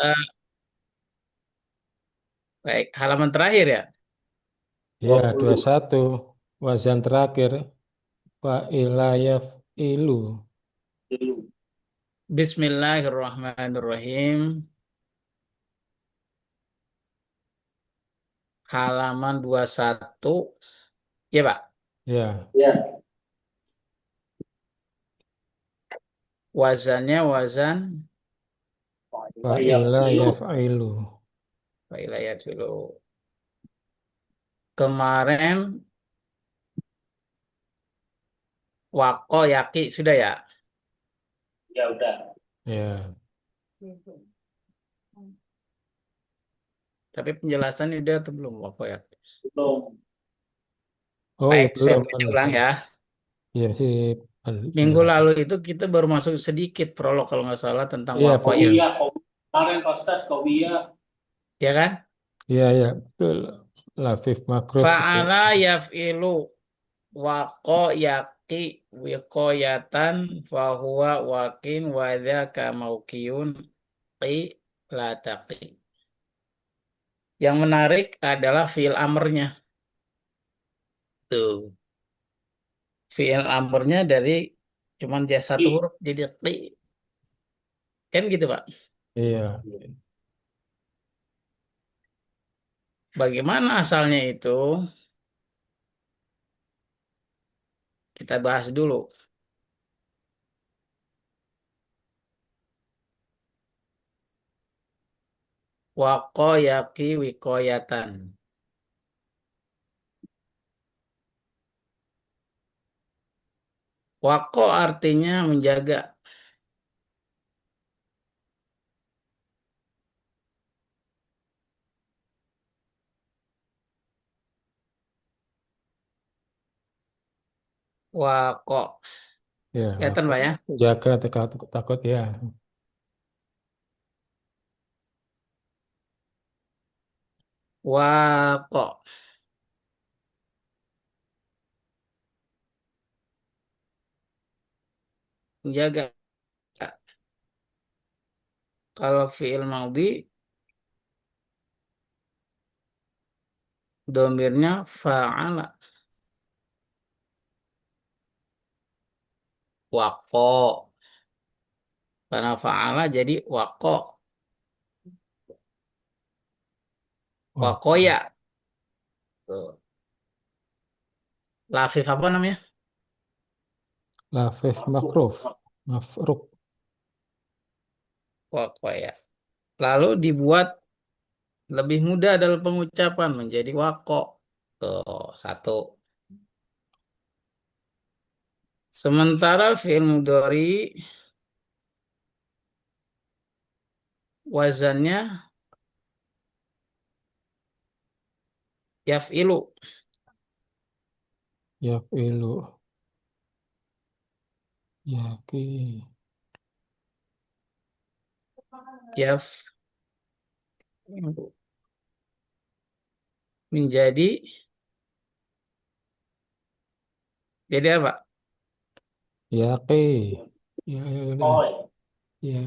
Eh, baik, halaman terakhir ya. Ya, 21. Wazan terakhir. Fa'ilayaf ilu. Bismillahirrahmanirrahim. Halaman 21. Ya, Pak. Ya, Wazannya wazan fa'ilayaf ilu. wilayah dulu. Kemarin wako yaki sudah ya. Ya. Tapi penjelasannya udah atau belum wako yaki. Oh ya, Baik, saya belum. baca Benar. ulang ya. Ya sih, Minggu penjelasan. lalu itu kita baru masuk sedikit prolog kalau nggak salah tentang Iya, wako ya. betul. Kemarin Pak Ustadz, Kobia. Ya kan? Iya, ya, betul. Lafif makruf juga. Fa'ala yaf'ilu wako yaki wikoyatan fahuwa wakin wadhaka maukiyun qi la taqi. Yang menarik adalah fiil amrnya. Tuh. Fiil amrnya dari cuman dia satu huruf jadi qi. Kan gitu, Pak. Iya, Bagaimana asalnya itu? Kita bahas dulu. Wako yaki wikoyatan. Wako artinya menjaga. Wako. ya, Kelihatan, maka Pak ya? jaga takut, takut ya. Wako. Menjaga. Kalau fiil maudi, domirnya fa'ala. Wako. Karena fa'ala jadi wako. Wah, Wakoya. Tuh. Lafif apa namanya? lafif makruf. Mafruk. Wakoya. Lalu dibuat lebih mudah dalam pengucapan menjadi wako. Tuh, satu. Sementara fi'il mudhari wazannya yaf'ilu. Ya, ilu. Ya, ki. Yaf menjadi apa? Ya, ki. Ya, ya, udah. Ya,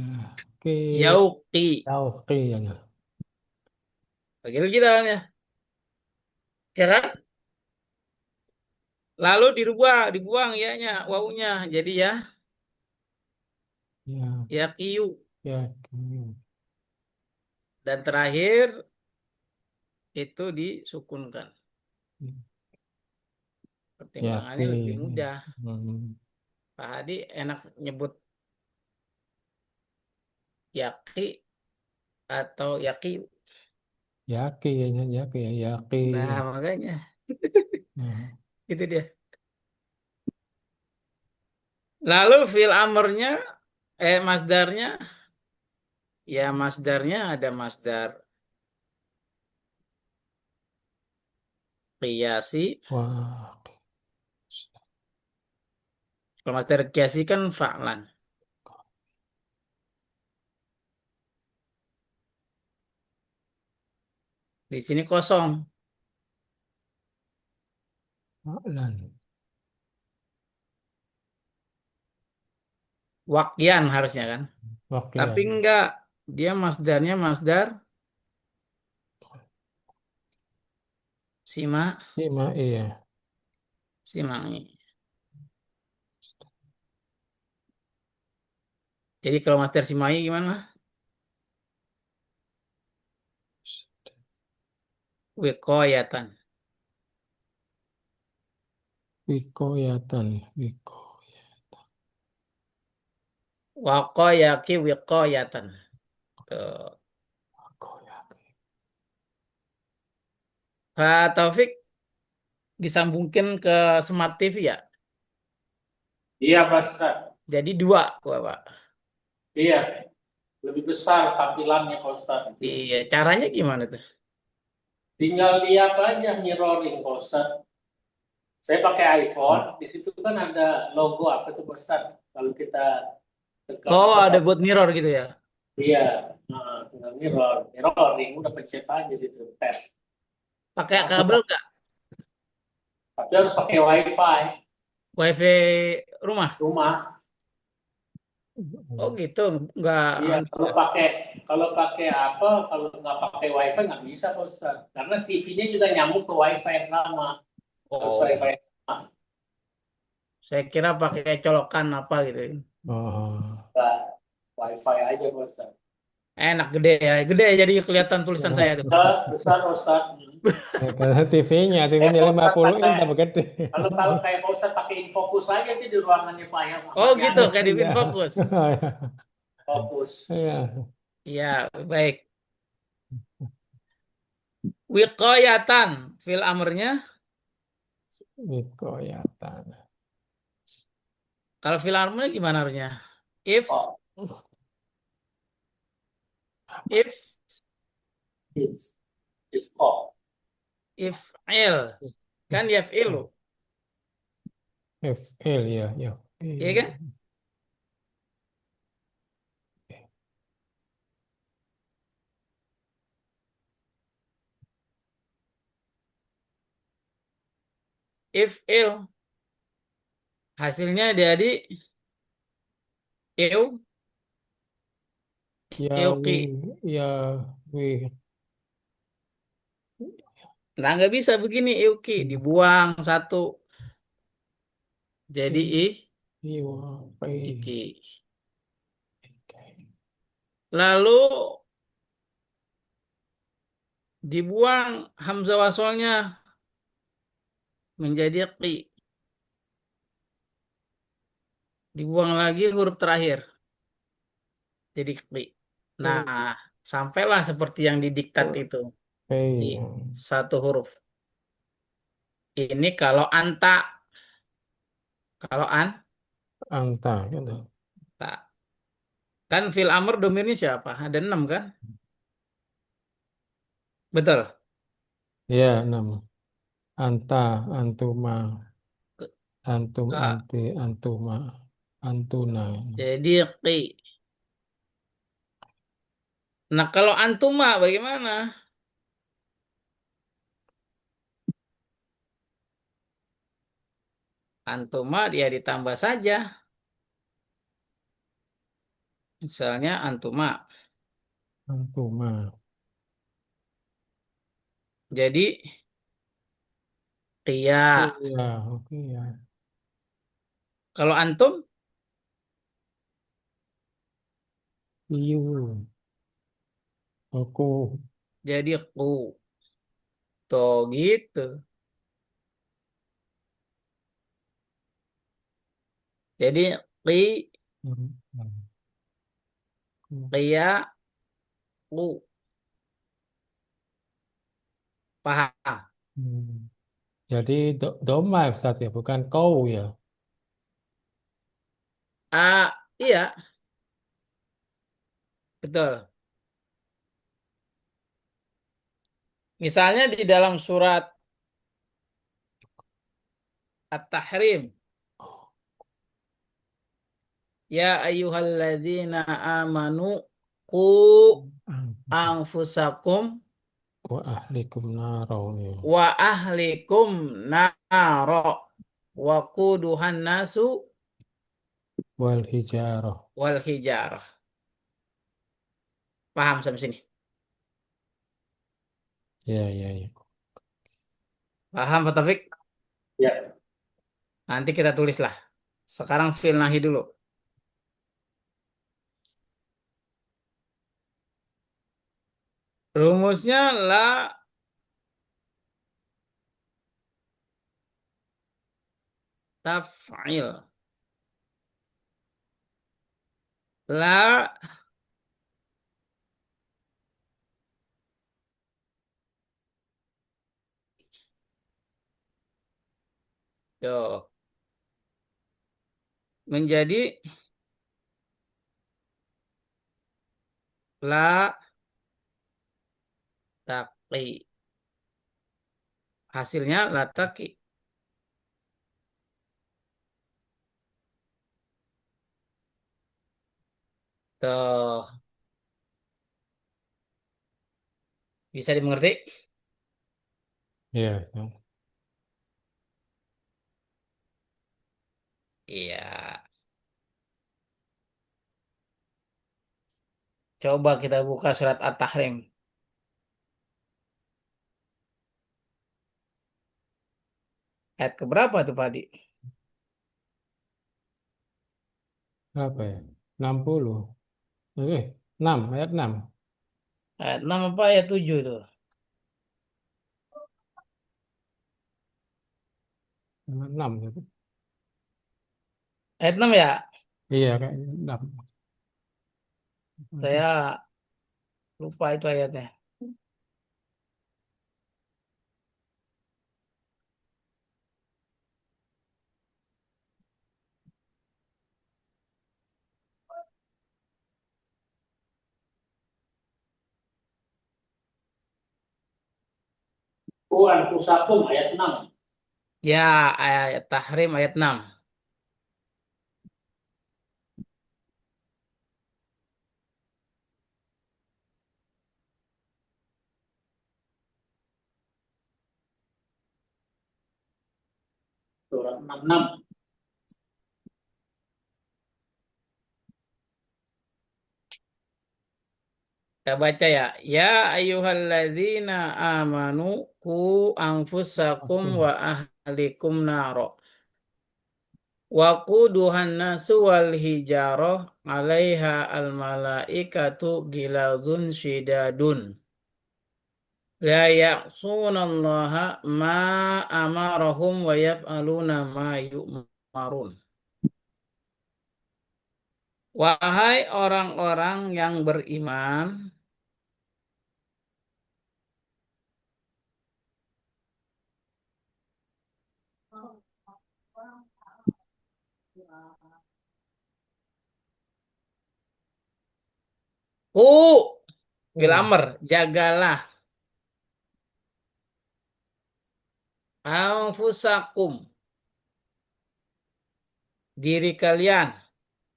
ki. Yauqi. Ya, ki. Ya, ya. Bagi lagi dalamnya. Ya kan? Lalu dibuang ya-nya, wawunya. Jadi ya, Ya, yaqiyu. ya, ki. Dan terakhir itu disukunkan. Ya, ki. Pertimbangannya lebih mudah. Hmm. Pak Hadi enak nyebut yaqi atau yaqiyu. Ya, ki. Ya, ki. Ya, ki. Nah, makanya Nah, itu dia. Lalu fil amrnya, masdarnya, ya masdarnya ada masdar qiyasi. wah. Kalau masdar qiyasi kan fa'lan. Di sini kosong. Lan. Wakyan harusnya kan. Oke. Tapi enggak. Dia masdarnya masdar sima, Sima, iya. simangi. Jadi kalau masdar simangi gimana? Wikoyatan. Wikoyatan. Wiko. Wakoyaki wikoyatan. Tuh. Wikoyaki. Pak Taufik disambungkan ke Smart TV ya. Iya, Pak Ustadz. Jadi dua, Pak. Iya, lebih besar tampilannya Pak Ustadz. Iya, caranya gimana tuh? Tinggal dia apa aja mirroring Pak Ustadz. Saya pakai iPhone, di situ kan ada logo apa tuh Pak Ustadz. Kalau kita tekan Oh, apa ada buat mirror gitu ya. iya, nah, tinggal mirroring udah pencet aja situ, tab. Pakai Langsung, kabel nggak? tapi harus pakai WiFi WiFi rumah. rumah. Oh gitu, nggak Iya, anu kalau ya. pakai apa, kalau nggak pakai WiFi nggak bisa Pak Ustadz. Karena TV-nya juga nyambung ke WiFi yang sama. Harus WiFi Oh, yang sama. saya kira pakai colokan apa gitu. Oh. Nggak, WiFi aja Pak Ustadz. Enak gede ya, gede jadi kelihatan tulisan saya tuh. Besar, besar Pak Ustadz. Ya, karena TV-nya, TV-nya Pak Ustadz 50 pakai, inch tambah gede. kalau kayak Pak Ustadz pakai infocus aja tuh di ruangannya Pak yang Oh pakai gitu, anu, kayak di Iya. Winfocus. fokus. Iya. Iya, baik. Wiqayatan fil amrnya. Wikoyatan. Kalau fil amrnya gimana harusnya? If, Oh, if, if, oh. if, il. Kan ya ilu, FL ya, ya. iya kan? If il. Hasilnya jadi eu, Ya wi, euki. ya wi. Nah, nggak bisa begini euki. Dibuang satu. Jadi Iwa, iki. Lalu dibuang hamzah wasolnya menjadi qi. Dibuang lagi huruf terakhir. Jadi qi. Nah, sampailah seperti yang didiktat itu. Di satu huruf. Ini kalau anta. Kalau Anta gitu. tak. Kan fil amr domirnya siapa? Ada 6 kan? Betul. Ya, 6. Anta, antuma, antum, Kak. anti, antuma, antuna. Jadi qi. Nah, kalau antuma bagaimana? Antuma dia ditambah saja. Misalnya antuma. Antuma. Jadi qia. Iya, oke ya. Kalau antum Iyu, aku. jadi ku. Tuh gitu. Jadi qi, qia, ku. Paham? Hmm. Jadi doma ya, Ustaz ya, bukan kau ya. Ah, iya, betul. Misalnya di dalam surat At-Tahrim, ya ayyuhalladzina amanu qu anfusakum Wa ahlikum naro ya. wa ahlikum naro wa quduhan nasu Wal hijarah. wal hijarah. Paham sampai sini? Ya, ya, ya. Paham, Pak Taufik? Ya. Nanti kita tulislah. Sekarang fil nahi dulu. Rumusnya la taf'il. La tuh menjadi la taqi. Hasilnya la taqi. Tuh, bisa dimengerti? Ya, ya. Iya. Coba kita buka surat At-Tahrim. Ayat keberapa tuh, Pak Adi? Berapa ya? 60. 6, ayat 6. Ayat 6 apa ayat 7 tuh? 6 gitu. Ayat 6 ya? Iya, kayaknya 6. Aduh. Saya lupa itu ayatnya. Ku anfusakum ayat 6. Ya, ayat Tahrim ayat 6. Surat 66. Kita baca ya. Ya ayyuhalladzina amanu ku anfusakum Aduh. wa ahlikum naro. Wa quduhan nasu wal hijaroh 'alaiha al malaikatu gilazun syidadun. La ya'sunallaha ma amarahum wa yaf'aluna ma yu'marun. Wahai orang-orang yang beriman, ku fil Oh, amr, jagalah anfusakum, diri kalian,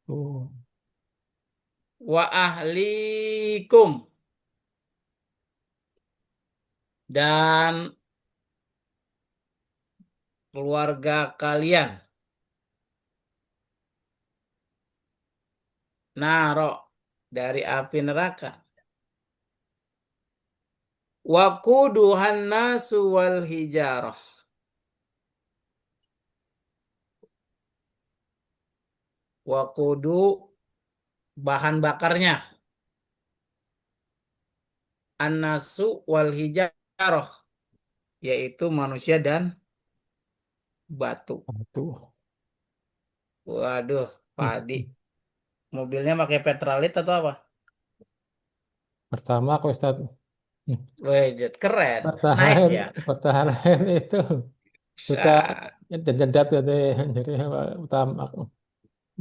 oh, wa ahlikum, dan keluarga kalian, naro, dari api neraka. Wa quduhan nasu wal hijarah. Wakudu bahan bakarnya. An-nasu wal hijarah. Yaitu manusia dan batu. aduh. Waduh, Hmm. padi. Mobilnya pakai petralit atau apa? Pertama aku Ustaz, Wih, jet keren. Naik pertahanan, ya. pertahanan itu suka Sa- jedat gitu ya. Jadi utama aku.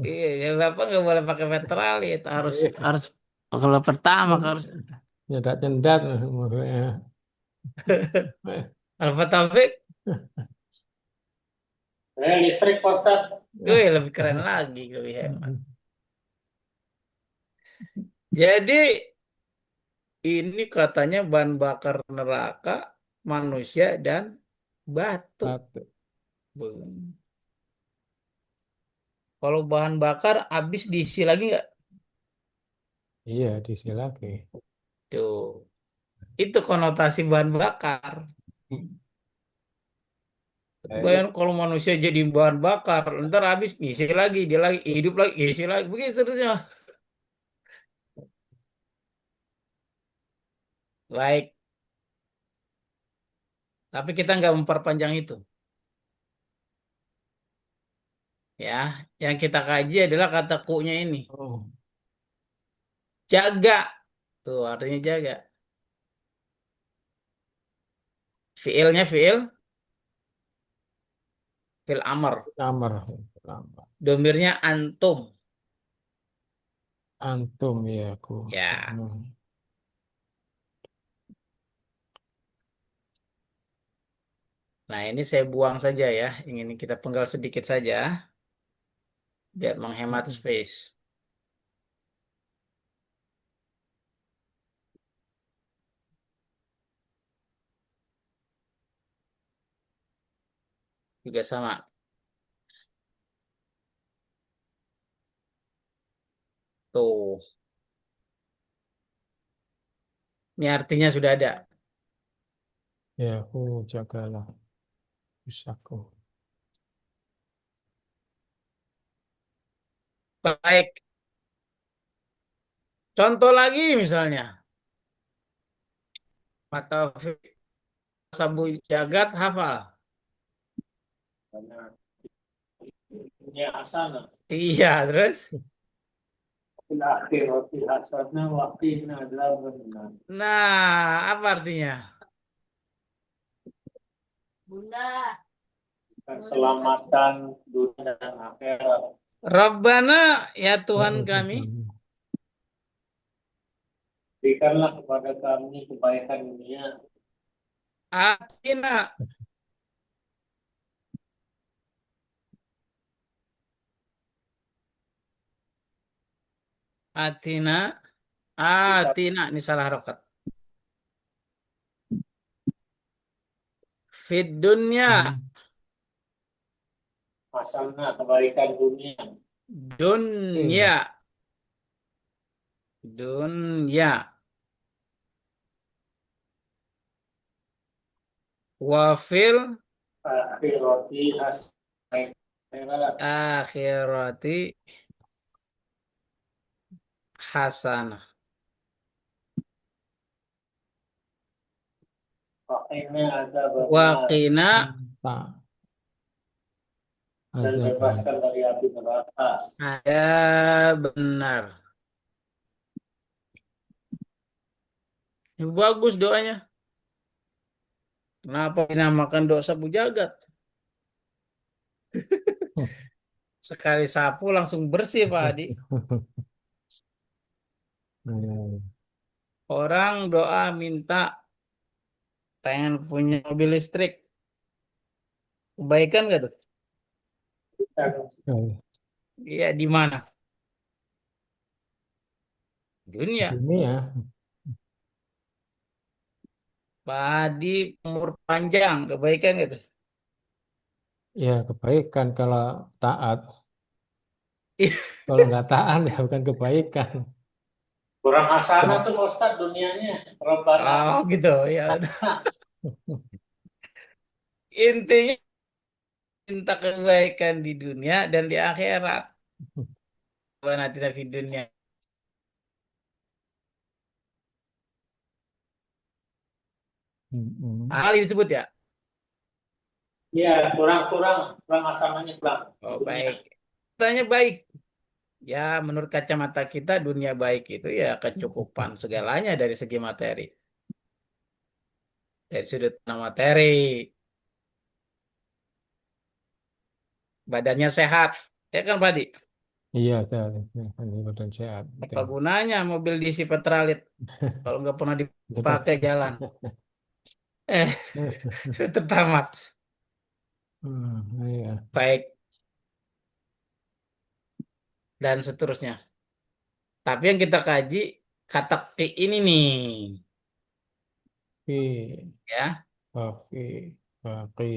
Iya, ya Bapak nggak boleh pakai petralit. Harus Iya. harus kalau pertama harus Nyedat-nyedat. Alfa Taufik. Listrik Pak Ustaz. Wih, lebih keren lagi, lebih hemat. Jadi ini katanya bahan bakar neraka, manusia dan batu. Satu. Bung. Kalau bahan bakar habis diisi lagi nggak? Iya, diisi lagi. Tuh. Itu konotasi bahan bakar. Saya Bayang kalau manusia jadi bahan bakar, ntar habis ngisi lagi, dia lagi hidup lagi, ngisi lagi, begitu seterusnya. Baik, tapi kita nggak memperpanjang itu, ya. Yang kita kaji adalah kata ku-nya ini, oh, jaga. Tuh artinya jaga. Fiilnya fiil amr. kamar lama. Domirnya antum, Antum ya aku. ya. Hmm. Nah ini saya buang saja ya, ingin kita penggal sedikit saja, biar menghemat space. Juga sama. Tuh, ini artinya sudah ada. Ya aku jagalah usahaku. Baik, contoh lagi misalnya, mata sabu jagat hafal. Karena dunia asana. Iya, terus. Fil akhirati hasanah wa qina adzabannar. Nah, apa artinya? Keselamatan dunia dan akhirat. Rabbana, ya Tuhan Oh, kami, Berikanlah kepada kami kebaikan dunia, atina, atina, kita atina, ini salah rokat. Fid dunya, hmm. masalahnya kebaikan dunia. dunya, Oke. dunya, wafil Akhirati hasanah. akhirati hasanah. Waqina adzabannar. Waqina, Tak Dan ada ban. bebaskan dari api neraka. ada benar. Ini bagus doanya. Kenapa dinamakan doa sapu jagat? Sekali sapu langsung bersih, Pak Adi. Hmm. Orang doa minta pengen punya mobil listrik. Kebaikan gak tuh? Dan Eh, Iya, di mana? Dunia. dunia Pak Adi umur panjang. Kebaikan gitu. ya kebaikan kalau taat. Kalau nggak taat ya bukan kebaikan. kurang hasanah Ken- tuh Pak Ustadz dunianya. Rabbana. Oh gitu ya. Udah. Intinya minta kebaikan di dunia dan di akhirat. Karena tidak di dunia. Mm-mm. Hal ini disebut ya. Iya, kurang hasanahnya kurang di Oh dunia. baik. Tanya baik. Ya menurut kacamata kita dunia baik itu ya kecukupan segalanya dari segi materi. Dari sudut pandang materi. Badannya sehat. Ya kan Pak Adi? Iya, ini badan sehat. Apa Penting. gunanya mobil diisi petralit kalau nggak pernah Tetap. dipakai jalan? Eh, tertamat. Iya. Baik, dan seterusnya. Tapi yang kita kaji kata ki ini nih, Oke. ya. Oke. Oke.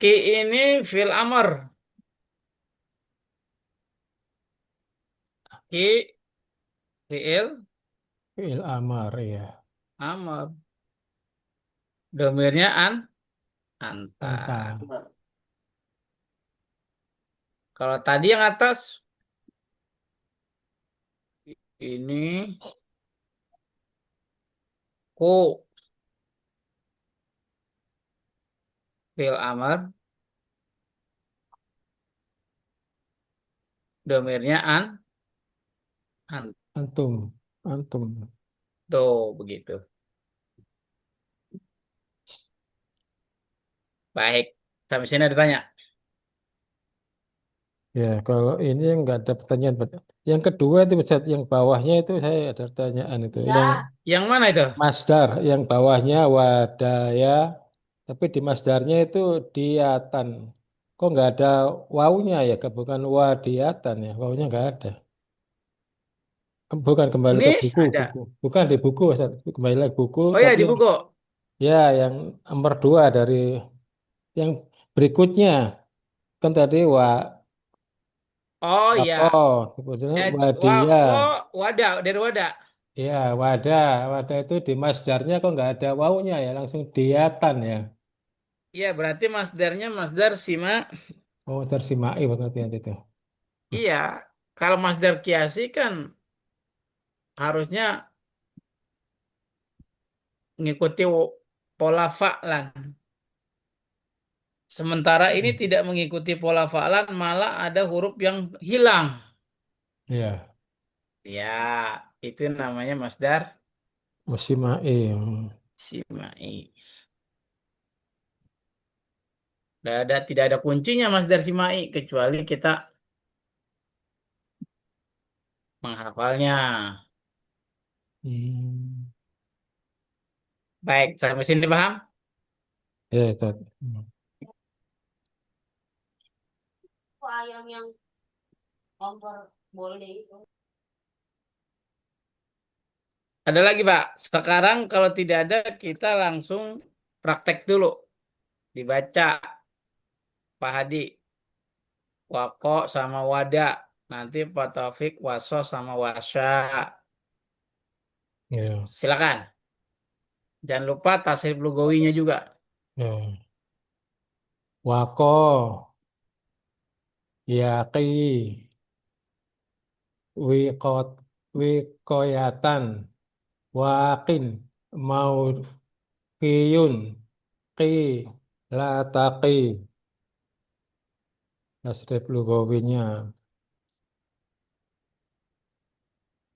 Ki ini fil amr. Ki, fiil, Fi'il amar ya. amar. Domirnya anta. Anta. Nah, Kalau tadi yang atas, ini ku, fiil amar. Domirnya an. Antum. Antum. Tuh, begitu. Baik. Sampai sini ada tanya. Ya, kalau ini nggak ada pertanyaan. Yang kedua itu Ustaz, yang bawahnya itu saya ada pertanyaan itu. Ya. Yang Yang mana itu? masdar, yang bawahnya wadaya, tapi di masdarnya itu diatan. Kok nggak ada wawunya ya? Bukan wadiatan ya, wawunya nggak ada. Bukan kembali Ini ke buku, ada. buku. Bukan di buku, Ustaz. Kembali lagi buku, Oh ya, tapi di buku. ya yang nomor dua dari yang berikutnya kan tadi Oh wako, ya. kemudian Eh, wadia. wako, wadah, dari wadah. Ya, wadah. Wadah itu di masdarnya kok nggak ada wawunya ya, langsung diatan ya. Iya, berarti masdarnya masdar sima. Oh, tersimai berarti nanti itu. Iya. Kalau masdar kiasi kan harusnya ngikuti pola fa'lan. Sementara ini tidak mengikuti pola fa'lan, malah ada huruf yang hilang. Ya, Ya, itu namanya masdar musimai. simai. Tidak ada kuncinya masdar simai kecuali kita menghafalnya. Hmm. Baik, sampai sini paham? Ya, itu. Ayam yang kompor boleh itu. Ada lagi, Pak. Sekarang kalau tidak ada, kita langsung praktek dulu. Dibaca, Pak Hadi. Wako sama wada. Nanti Pak Taufik waso sama wasya. Ya, Silakan. Jangan lupa tasrif lugawinya juga. ya. Wako, yaki, wikot, wikoyatan, wakin, maukiyun, ki, lataki. Tasrif lugawinya.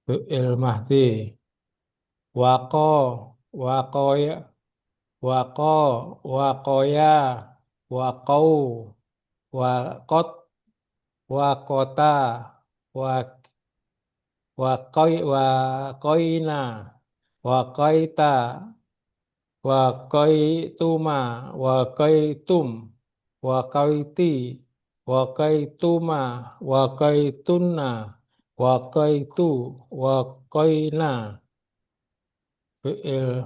Fi'il mahdi. Wako, wakoya, wako, wakoya, wakau, wakot, wakota, wak, wakoina, wakoita, wakoituma, wakoitum, wakoiti, wakoituma, wakoituna, wakoitu, wakoina. Fi'il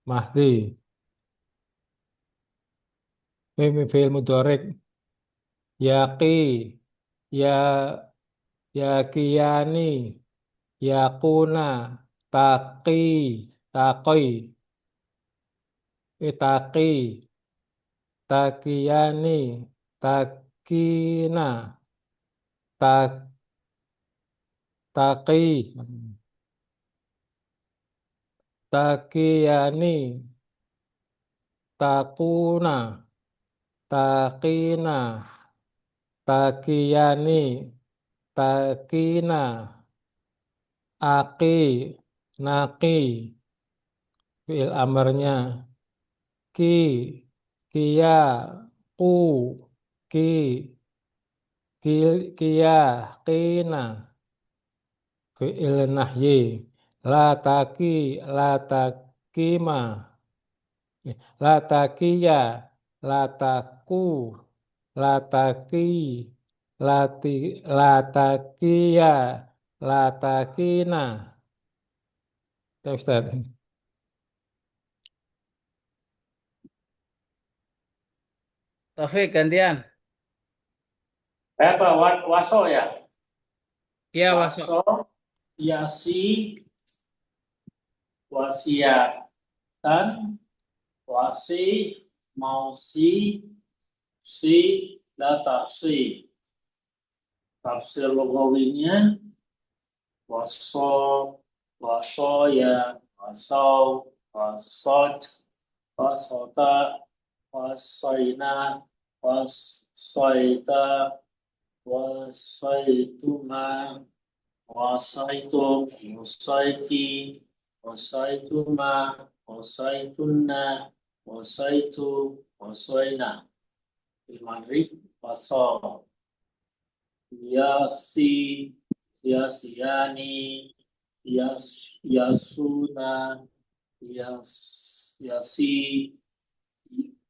mahdi. Fi'il mudhari. Yaqi, ya yaqiyani, yaquna, taqi, taqi, taqi, taqiyani, taqina, ta, taqi, taqiyani, taquna, taqina, taqiyani, taqina, aki, naki, fi'il amarnya. Ki, kia, ku, ki, kia, kina, fi'il nahyi, la taki, la takima, la takiya, la taku, la taki, la takiya, la takina. Ya, Ustaz. Taufik, gantian. Apa waso ya? Ya, waso, waso. yasi, wasiatan, wasi, mausi, si, latasi. Tafsir lugawinya waso, waso ya, wasau, wasot, wasota, wasoina, wasoita, wasaituma, wasaitum, wasaiti, wasaituma, wasaitunna, wasaitu, wasaina. Ilmadri, waso. Yasi, Yasiani, Yasuna, Yasi,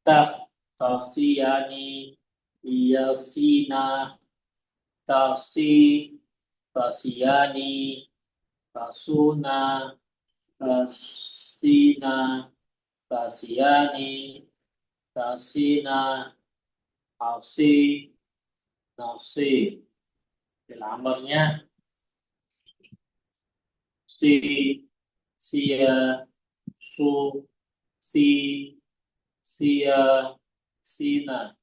Tak, Tasiyani, Yasina, Tasi, Tasiyani, Tasuna, Tasina, Tasiyani, Tasina, Asi, Nasi. Amarnya si, sia, su, si, sia, sina.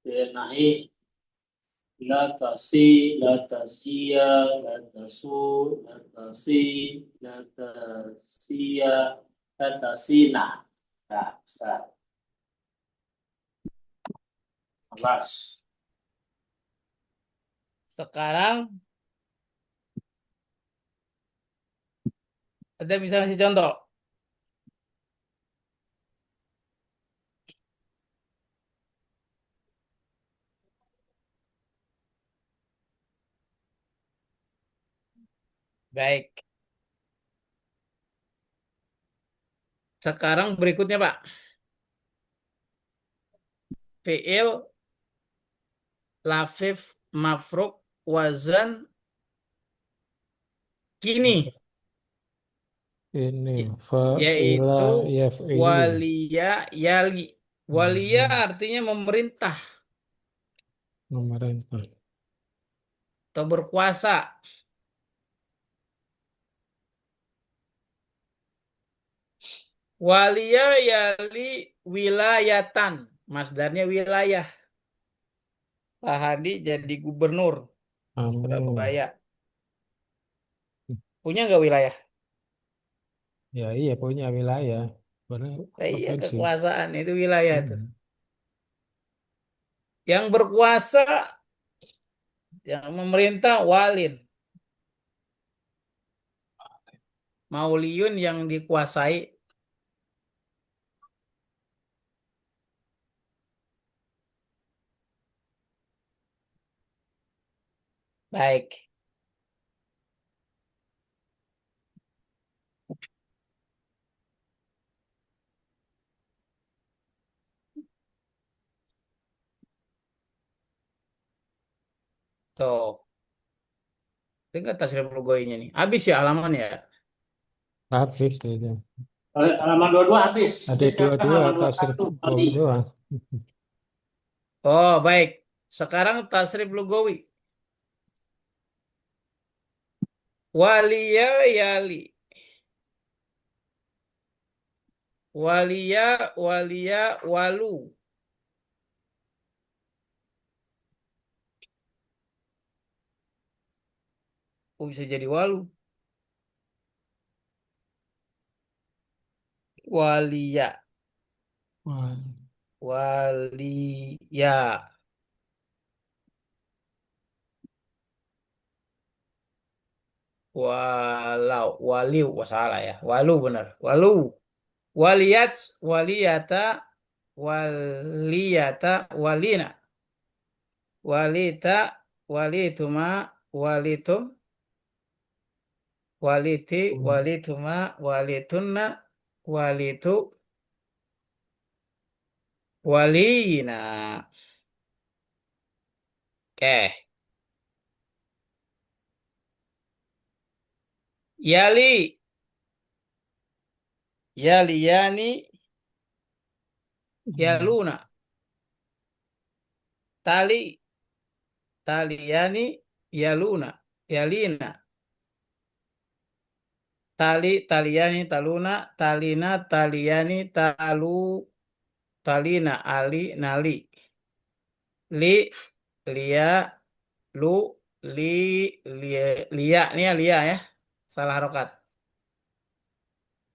Nahi, la tasi, la tasia, la tasu, la tasi, la tasia, la tasina. Nah, Ustaz. 11. Sekarang ada bisa ngasih contoh. Baik. Sekarang berikutnya, Pak. Fi'il, lafif, mafruk, wazan, kini. Ini Y- fa'ila Yaitu yaf'ilu. waliya yali. Waliya Hmm, artinya memerintah Pemerintah. atau berkuasa. Waliya yali wilayatan. Masdarnya wilayah. Pak Hadi jadi gubernur Amin. Surabaya. Punya nggak wilayah? Ya iya punya wilayah. Benar Iya, provinsi. kekuasaan itu wilayah itu. Hmm. Yang berkuasa, yang memerintah walin. Mauliyun yang dikuasai. Baik. Tuh. Tinggal tasrif logoinya nih. Habis ya halaman ya. Habis itu. Halaman 22 habis. Ada Ini sekarang dua-dua halaman tasrif 21. Gowi Tadi. doang. Oh, baik. Sekarang tasrif lugawi. Waliya yali. Waliya, waliya, walu. Oh, bisa jadi walu. Waliya. Wah, Waliya. Walau. Waliu. Wah, salah ya. Walu benar. Walu. Waliyat. Waliyata. Waliyata. Walina. Walita. Walituma. Walitum. Waliti. Walituma. Walitunna. Walitu. Walina. Oke. Yali. Yaliyani. Yaluna. Tali. Taliyani. Yaluna. Yalina. Tali, taliani, taluna, talina, taliani, talu, talina, ali, nali. Li, lia, lu, li, lia, lia. Ini ya lia ya. Salah harokat.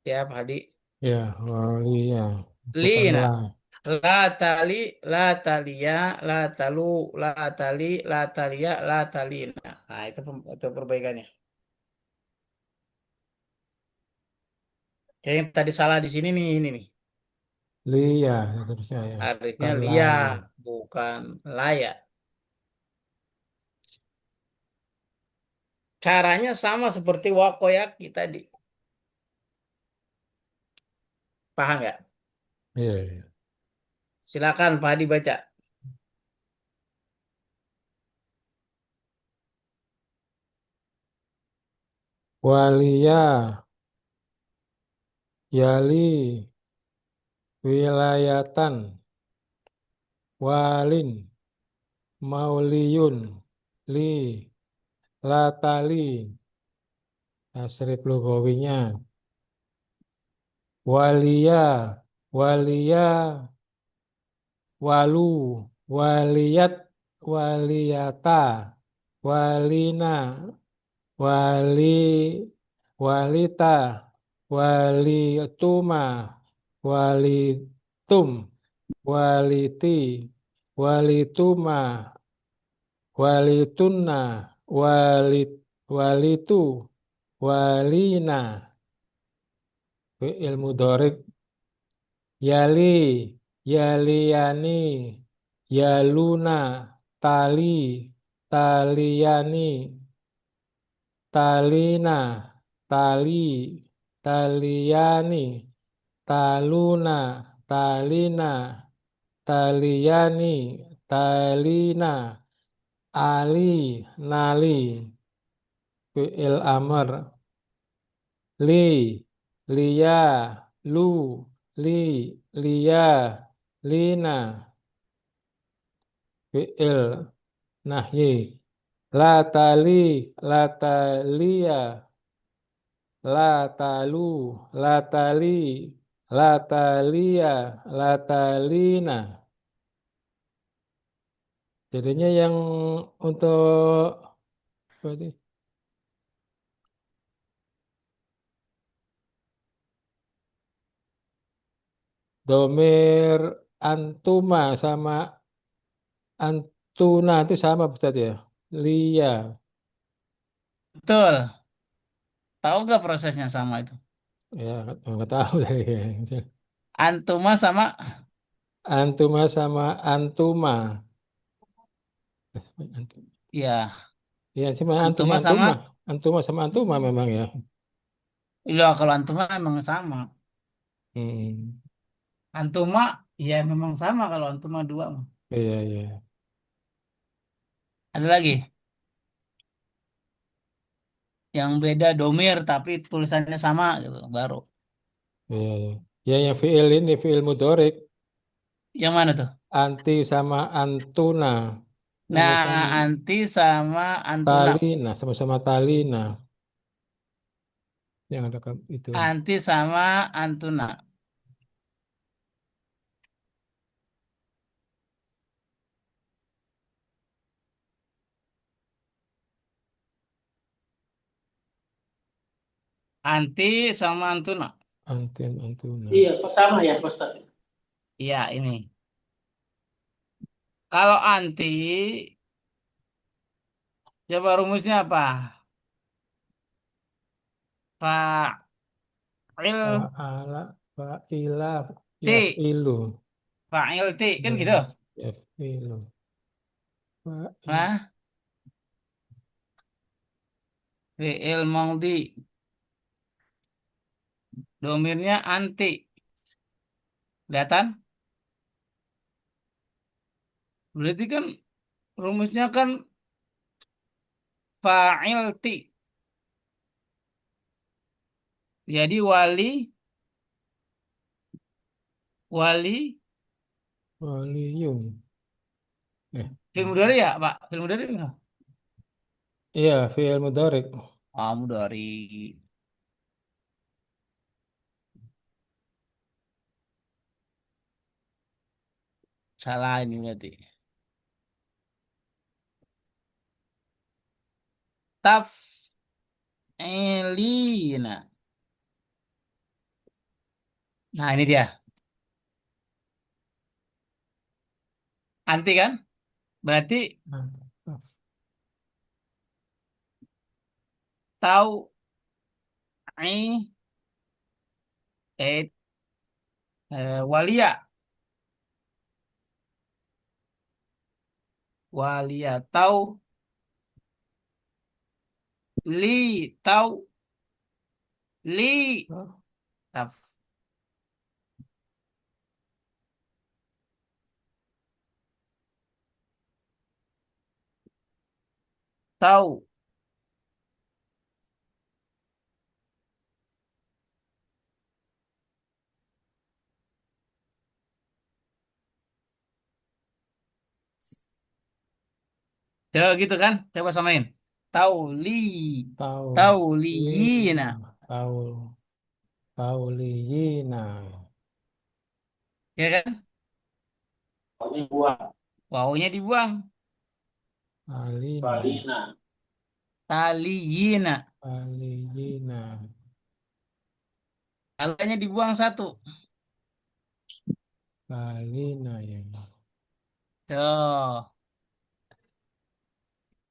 Ya, Pak Hadi. Ya, walia. Bukan Lina. lah. La tali, la talia, la talu, la tali, la talia, la talina. Nah, itu perbaikannya. Yang tadi salah di sini nih, ini nih. Lia, ya, terusnya ya. Harusnya Bukan lia, laya. bukan laya. Caranya sama seperti wakoyaki tadi. Paham nggak? Iya, iya. Silakan Pak Hadi baca. Walia, yali, wilayatan, walin, mauliyun, li, latali, tasrif lugawinya. Walia, walia, walu, waliyat, waliyata, walina, wali, walita, walituma, walitum, waliti, walituma, walitunna, walit, walitu, walina, fi'il mudhari' yali, yaliani, yaluna, tali, taliani, talina, tali, taliani, taluna, talina, taliyani, talina, ali, nali, fi'il amr, li, liya, lu, li, liya, lina, fi'il nahyi, la tali, la taliya, la talu, la tali, la taliya, la talina. Jadinya yang untuk apa itu? Domir antuma sama antuna itu sama Ustaz ya. Lia. Betul. Tahu nggak prosesnya sama itu? Ya, nggak tahu deh. Antuma sama Antuma sama antuma. ya, Ya, cuma antuma antuma antuma. sama Antuma sama antuma memang ya. ya kalau antuma memang sama. Hmm. Antuma ya memang sama kalau antuma dua mah. Iya, iya. Ada lagi yang beda domir tapi tulisannya sama gitu baru. Iya, iya. Ya, yang fiil ini fiil mudorik. Yang mana tuh? Anti sama antuna. Nah, Sama-sama anti sama antuna. tali. Nah, sama-sama tali. Nah, yang ada itu. Anti sama antuna. Anti sama antuna. Antin, antuna. Iya, kok sama ya, Pak Ustadz? Iya, ini. Kalau anti, coba rumusnya apa? Fa'il Fa'ala, fa'ila, T. yaf'ilu. Fa'il T. Kan gitu. Ya, yaf'ilu. Fa'il. Hah? Fi'il maudi. Domirnya anti. Kelihatan? Berarti kan rumusnya kan fa'il T. Jadi wali, Waliyun. Eh, film mudhari ya, Pak? Film mudhari nggak? Iya, fi'il mudhari. Kamu dari salah ini berarti. Taf'ilina. Nah, ini dia. Anti kan? Berarti Nah, tahu i eh, walia. Walia tahu li tahu li taf tahu. Coba gitu kan? Coba samain. Tahu li tahu. tahu Lina. liyina. Tahu. Tauliyina. Ya kan? Pokoknya buah. Wawunya dibuang. Alina. Valina. Taliyina. Aliyina. Alanya dibuang satu. Alina ya. Tuh.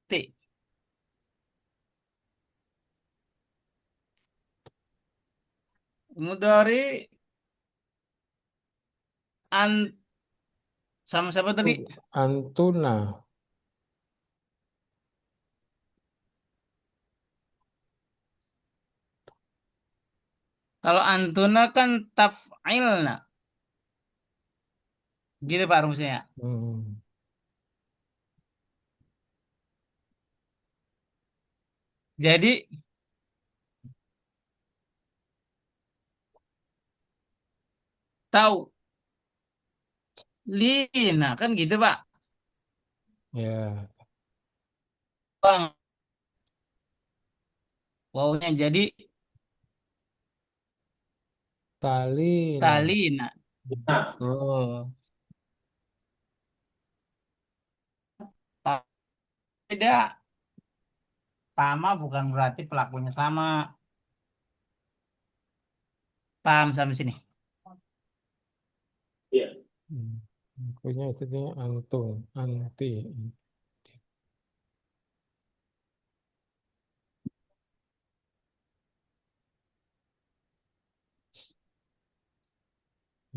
Ti. Mudari an sama siapa tadi? Antuna. Kalau antuna kan taf'ilna. Gitu Pak rumusnya. Hmm. Jadi tahu lina kan gitu Pak. Ya. Bang. Wawunya jadi Talina. talina. Nah, Oh. Beda. Sama bukan berarti pelakunya sama. Paham sampai sini? iya. Hmm. Punya itu dia antung. Anti.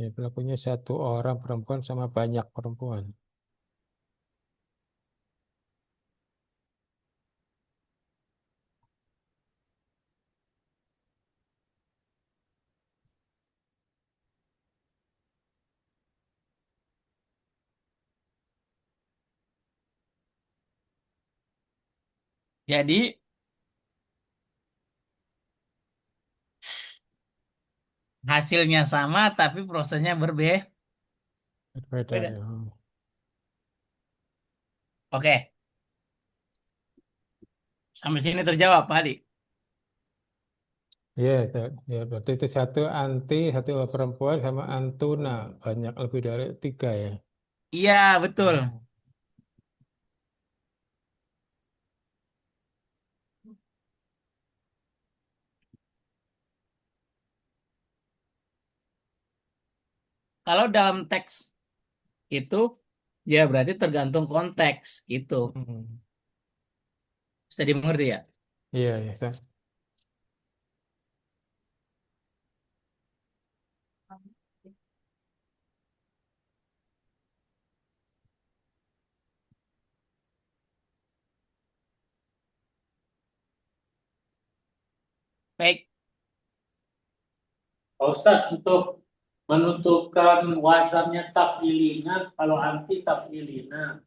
Ya, pelakunya satu orang perempuan sama banyak perempuan. Jadi hasilnya sama tapi prosesnya berbeda. Berbeda ya. Oke, sampai sini terjawab Pak Hadi. Iya, ya, berarti itu satu anti, satu perempuan sama antuna. Banyak lebih dari tiga ya. Iya, betul. Hmm. Kalau dalam teks itu ya berarti tergantung konteks itu. Hmm. Bisa dimengerti ya? Iya, ya. Baik, Pak Ustadz, untuk menentukan wazannya taf'ilina, kalau anti taf'ilina,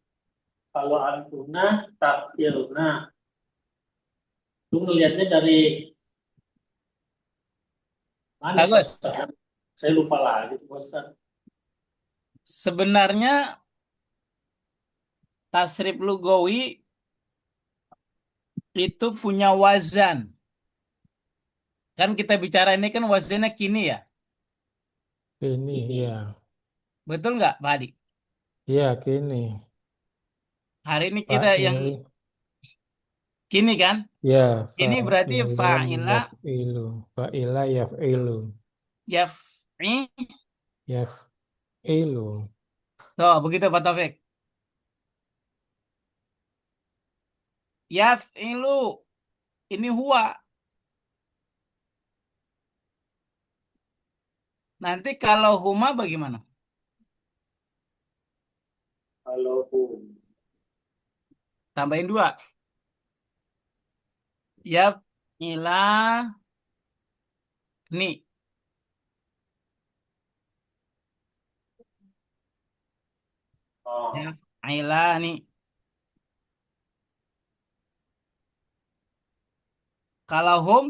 kalau antuna taf'ilna. Itu ngelihatnya dari mana Pak bagus. Ustadz? Saya lupa lagi Pak Ustadz. Sebenarnya tasrif lugawi itu punya wazan. Kan kita bicara ini kan wazannya kini ya. Kini, ya. Betul nggak, Pak Adi? Ya, kini. Hari ini kita yang Fa'il, kini kan? ya, Ini berarti fa'ilun fa'ila yaf'ilu. Fa'ila yaf'ilu. yaf'i. Yaf'ilu. Tuh, begitu Pak Taufik. Yaf'ilu. Ini huwa. Nanti kalau huma bagaimana? Kalau Tambahin dua. Yaf'ila ni. oh, Yaf'ila ni. Kalau hum,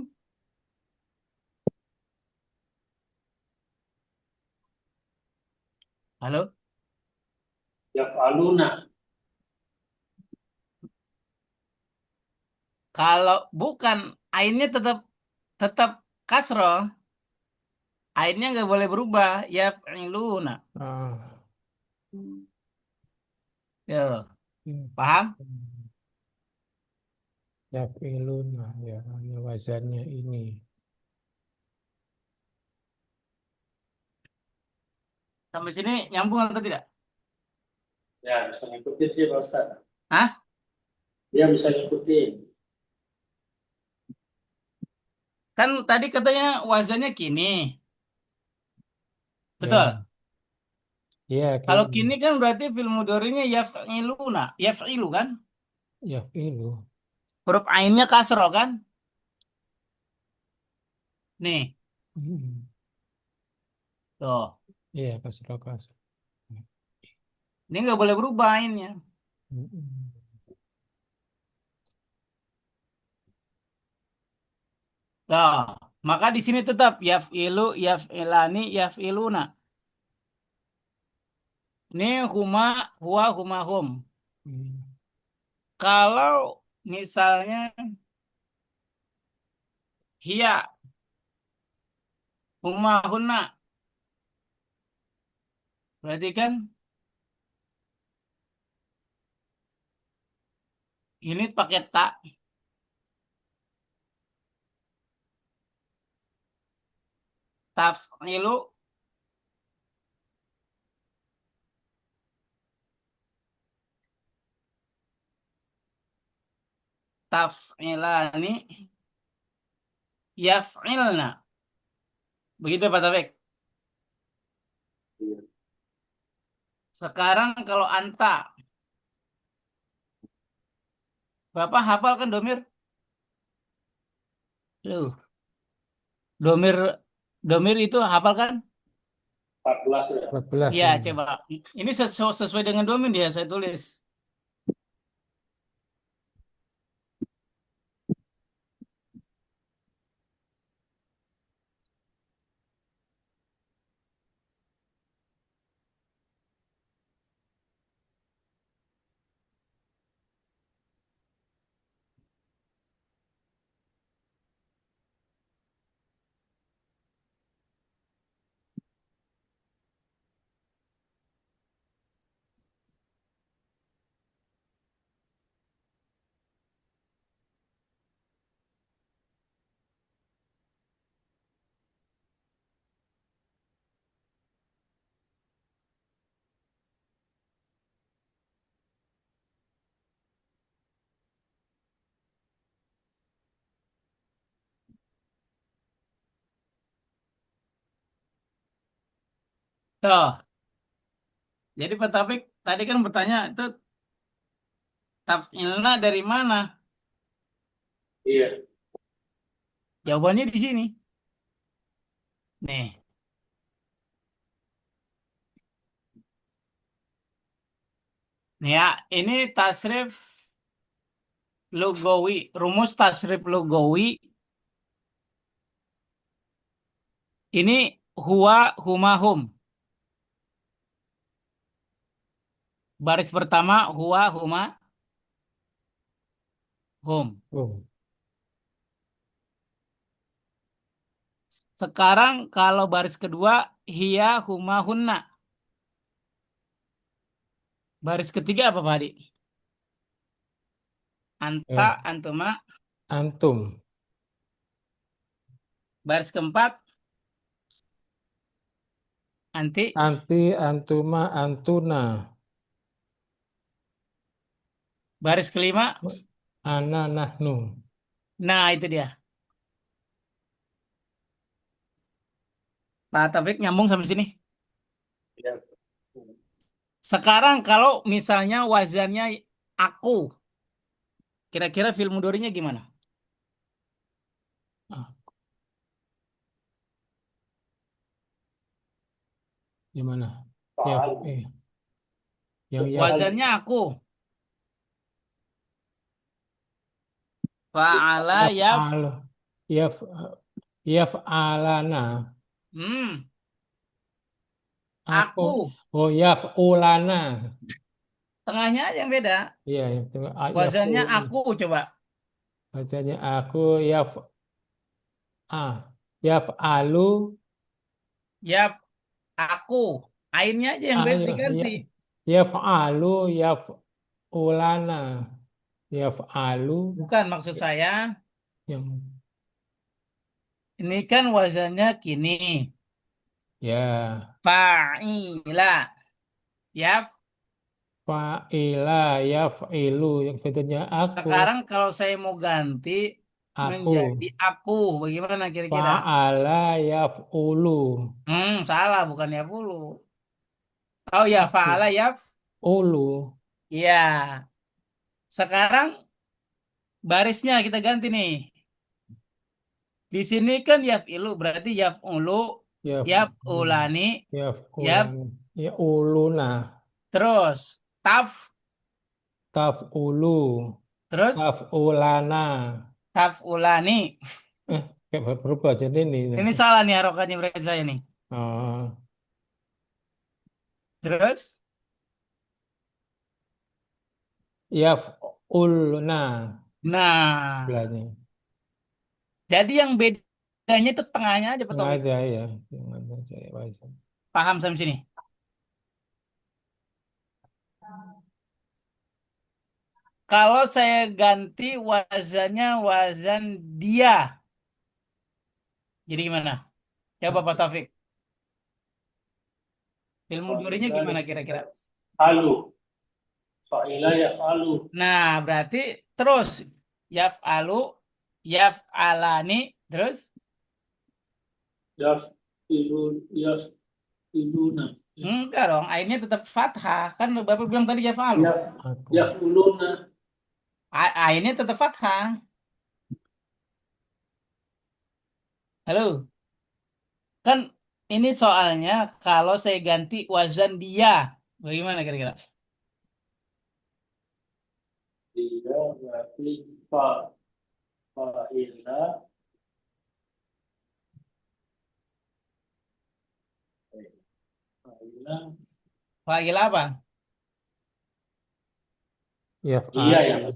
halo? yaf'aluna. Kalau bukan, ainnya tetap tetap kasroh. Ainnya nggak boleh berubah. Yaf'iluna. Ah, Yo, hmm. paham? Yaf'ilun. Nah, ya, ini wazannya ini. Sampai sini nyambung atau tidak? Ya, bisa ngikutin sih, Pak Ustaz. Hah? Dia bisa ngikutin. Kan tadi katanya wazannya kini. Ya, Betul. ya, Kalau kini. kini kan berarti film mudhari'nya yaf'iluna, yaf'ilu kan? Yaf'ilu. Huruf ainnya kasro kan? Nih, Hmm. tuh. Iya, kasroh kasroh. Ini nggak boleh berubah ainnya. Hmm. Tuh. Maka di sini tetap yaf'ilu, yaf'ilani, yaf'iluna. Ini huma, huwa, huma, hum. Hmm. Kalau misalnya hiya, huma, hunna. Berarti kan ini pakai tak. Taf'ilu, taf'ilani, yaf'ilna. Begitu Pak Taufik. Iya. Sekarang kalau anta, Bapak hafal kan domir? Tuh, domir domir itu hafal kan? 14 sudah. 14 Iya, ini. coba. Ini sesuai dengan domir dia saya tulis. Tuh. Jadi Pak Taufik tadi kan bertanya itu taf'ilna dari mana? Iya. Jawabannya di sini. Nih. Nih ya, ini tasrif lugawi, rumus tasrif lugawi. Ini huwa, huma, hum. Baris pertama huwa, huma. hum. Oh, Sekarang kalau baris kedua, hiya, huma, hunna. Baris ketiga apa Pak Hadi? Anta, ya. antuma. Antum. Baris keempat, anti. Anti, antuma, antuna. Baris kelima, Ana, nahnu. nah itu dia. Pak Taufik nyambung sampai sini. Ya. Sekarang kalau misalnya wazannya aku, kira-kira film mudorinya gimana? Ah, gimana? Ya, Fa'al. yang Wazannya aku. Fa'ala yaf. yaf'al, yaf, yaf'alana. Hmm, Aku, aku. oh yaf'ulana. Tengahnya aja yang beda. Iya, yang tengah Wazannya yaf'ul. aku coba. Bacanya aku yaf'alu. Yap, aku. Ainnya aja yang beda Ya, diganti. yaf'alu, yaf'ulana. Yaf'alu Bukan maksud saya. yang Ini kan wazannya kini. ya Fa'ila. Yap. fa'ila yaf'ilu yang betulnya Sekarang kalau saya mau ganti aku menjadi aku, bagaimana kira-kira? fa'ala yaf'ulu Salah, bukan ya pulu. Oh ya, aku fa'ala ya. ulu Iya. Sekarang barisnya kita ganti nih. Di sini kan yaf'ilu berarti yaf'ulu, yaf yaf'ulani, yaf yaf'ulan ya uluna terus taf, taf'ulu terus taf'ulana taf'ulani. kayak berubah jadi ini nah. Ini salah nih harokatnya berarti saya nih. Oh, Terus, yaf'ulna nah, belanja jadi yang bedanya itu tengahnya aja Pak Taufik. sengaja ya sengaja ya wajar. Paham sampai sini? Kalau saya ganti wazannya wazan dia, jadi gimana? Coba Pak Taufik. Ilmu durinya Fa'ila gimana kira-kira? yaf'alu. Fa'ila yaf'alu. Nah, berarti terus yaf'alu, yaf'alani, terus Yaf'iluna. enggak dong, ainnya tetap fathah. Kan Bapak bilang tadi yaf'alu. Yaf, Aku yaf'uluna. Ainnya tetap fathah. Halo, kan ini soalnya kalau saya ganti wazan dia, bagaimana kira-kira? Dia berarti fa'ila. Fa'ila. Fa'il apa? Iya yaf'al ya.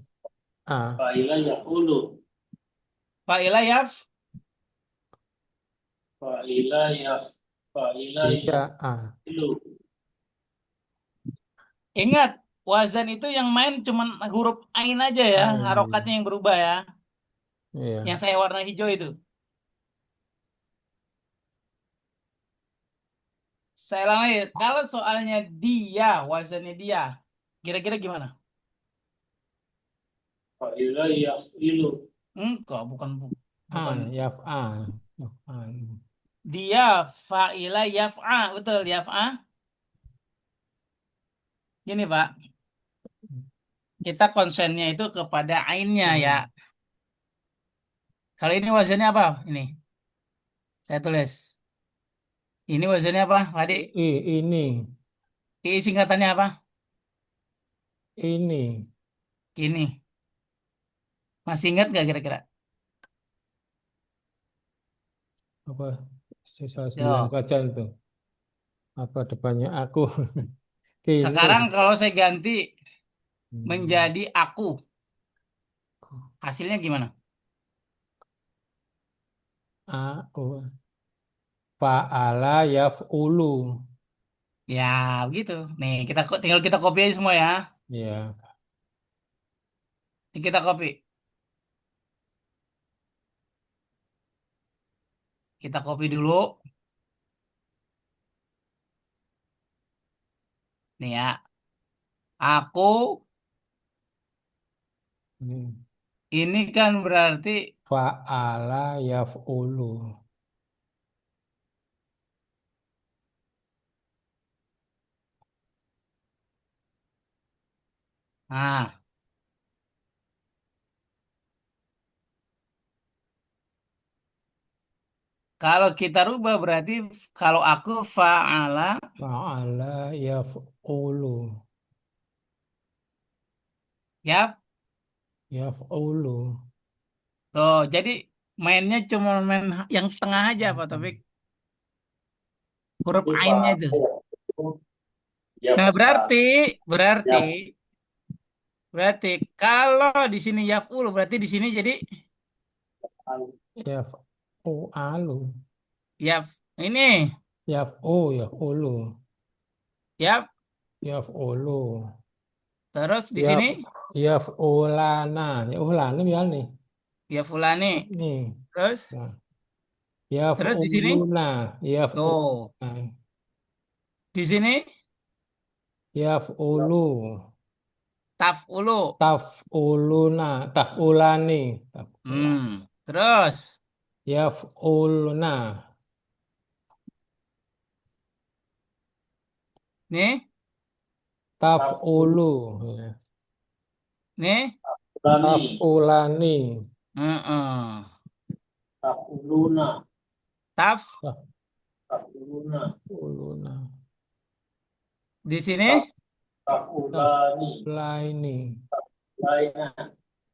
ah Fa'ila yaf'ulu. Fa'ila yaf. Fa'ila yaf. Fa'ila iya yaf'ilu. Ingat, wazan itu yang main cuman huruf ain aja ya, harokatnya Ain. yang berubah ya. Yang Iya. saya warna hijau itu. Saya ulang lagi, kalau soalnya dia, wazannya dia, kira-kira gimana? Fa'ila yaf'ilu. Enggak, bukan Yaf'al. dia fa'ila yaf'a, betul yaf'a. Gini Pak, kita konsennya itu kepada ainnya ya. Hmm. Kalau ini wazannya apa? Ini saya tulis. Ini wazannya apa, Adik? Ini, Singkatannya apa? ini Ini. Masih ingat nggak kira-kira? apa? Sisa 9 Yo. bacaan itu. Apa depannya aku? Kini. Sekarang kalau saya ganti Hmm. menjadi aku. Hasilnya gimana? A, U. Fa'ala yaf'ulu. Ya, begitu. Nih, tinggal kita copy aja semua ya. Ya. Ini kita copy. Kita copy dulu. Nih ya. Aku Hmm. ini kan berarti, Fa'ala yaf'ulu. nah, kalau kita rubah berarti kalau aku fa'ala, Fa'ala yaf'ulu. ya. Yaf'ulu. Tuh, jadi mainnya cuma main yang tengah aja Pak Taufik. Huruf Jadi ainnya itu. Pak, ya Nah, berarti Pak, berarti ya berarti kalau di sini yaf'ul berarti di sini jadi Pak. Yaf'alu. yaf ini Yaf'ulu. yaf, Yaf'ulu. terus di Yaf, sini yaf'ulana. Yaf'ulana ya nih. yafulani. Nih. Terus Nah, terus di sini yaf'uluna. tuh. Yaf'uluna. Di sini Yaf'ulu. taf'ulu. Taf'uluna. Taf'ulani. Taf'ulani. Terus Yaf'ulna. nih Taf'ulu. Ya. nih. Tafulani, Taf'ulani. Heeh. tafuluna, Taf tafuluna, Taf'uluna. di sini tafulani, Taf'ulaini. laina,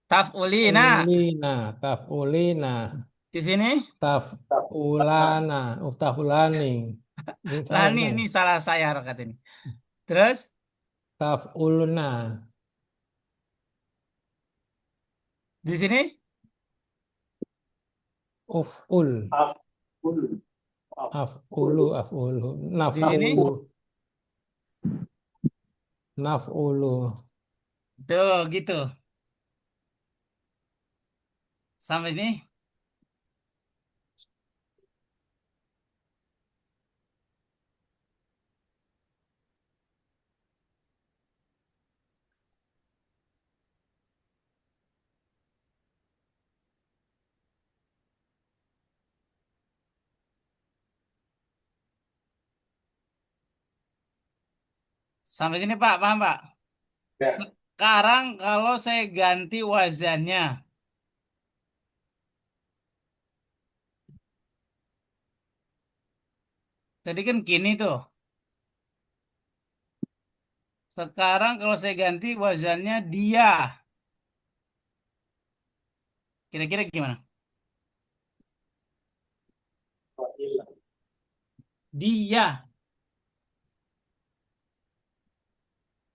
taf'ulina. Ulina. Taf'ulina. Di sini tafulana, Taf'ulana. Taf'ulani. Ini lah salah ini saya. salah saya harokat ini. Terus Taf'ulna. di sini Uf'ul. aful, Af'ulu. aful, Af'ulu. di sini Naf'ulu. Naf'ulu. tuh gitu. Sampai ini sampai sini Pak, paham Pak? ya, Sekarang kalau saya ganti wazannya, tadi kan gini tuh. Sekarang kalau saya ganti wazannya dia, kira-kira gimana? fa'ila, Dia,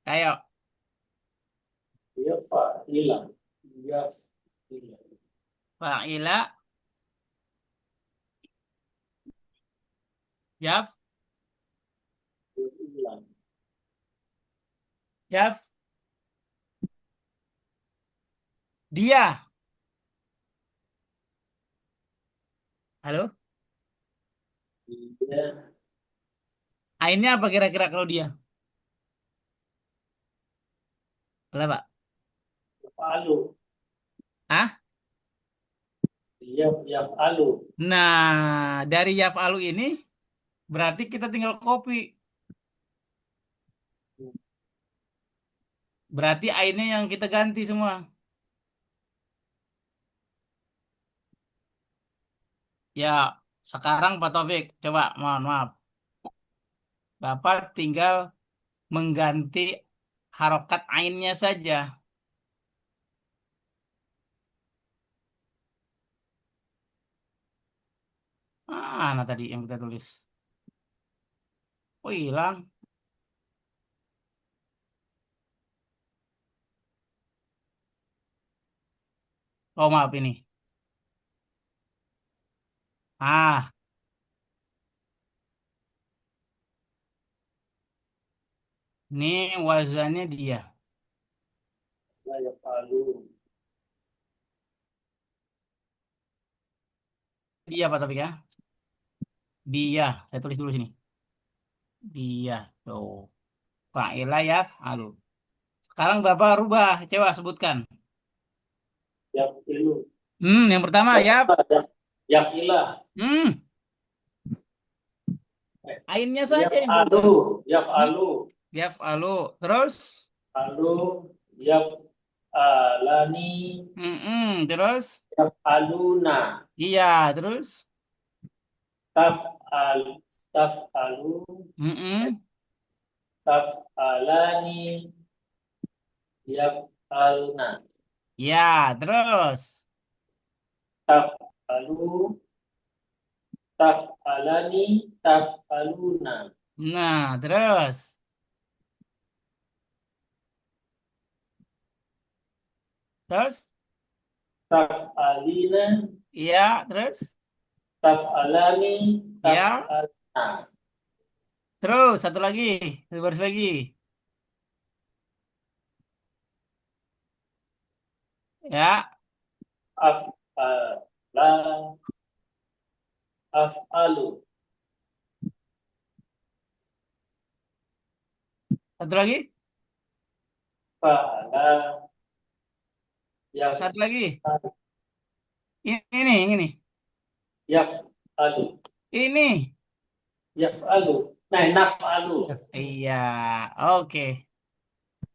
kayak ya fa'ila, ya fa'ila, fa'ila, yaf, fa'ila, yaf, dia. Halo? dia, Ainnya apa kira-kira kalau dia? Lah Pak. fa'alu, Ah? dia, ya fa'alu, Nah, dari yaf'alu ini berarti kita tinggal copy. Berarti ainnya yang kita ganti semua. Ya, sekarang Pak Taufik, coba mohon maaf. Bapak tinggal mengganti harokat ainnya saja. Mana tadi yang kita tulis? Oh, hilang. Oh maaf ini. Ah, ini wazannya dia. La yafalu. Dia Pak Taufik ya. Dia. Saya tulis dulu sini. Dia. Tuh. Fa'ilah ya. Aduh. Sekarang Bapak rubah. Coba sebutkan. Yafilu. Yang pertama ya. Yafila. Hmm, ainnya saja yang Yafalu. berubah. Hmm, Yafalu. yaf'alu. Terus? Lalu yaf'alani. Terus? Yaf'aluna. Iya, terus? Taf'al. Taf'alu. Mm-mm. Taf'alani. Yaf'alna. Ya, terus? Taf'alu. Taf'alani. Taf'aluna. Nah, terus? Terus? Taf'alina. Iya, terus? Taf'alani. Ya, Taf'alna. terus satu lagi, satu baris lagi. Ya, Af'ala. Af'alu. satu lagi, Fa'ala. Yaf. satu lagi. Ini nih, ini nih. Yaf'alu. Ini. Yaf'alu. Nah, naf'alu. Iya, oke.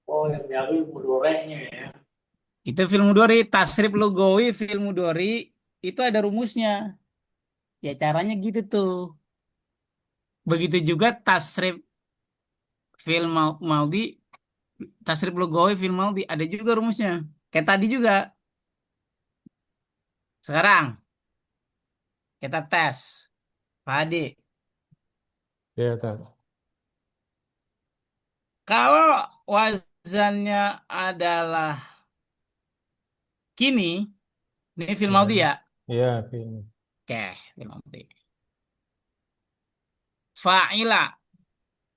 Oh, yang diambil mudorenya ya. Itu film mudori, tasrif lugawi film mudori itu ada rumusnya. Ya caranya gitu tuh. Begitu juga tasrif film maudi, tasrif lugawi film maudi ada juga rumusnya. Kayak tadi juga. Sekarang kita tes. Pak Adi, Ya, tahu. kalau wazannya adalah kini, ini film maudi Ya, ya? ya, ini. Oke, film maudi. Fa'ila.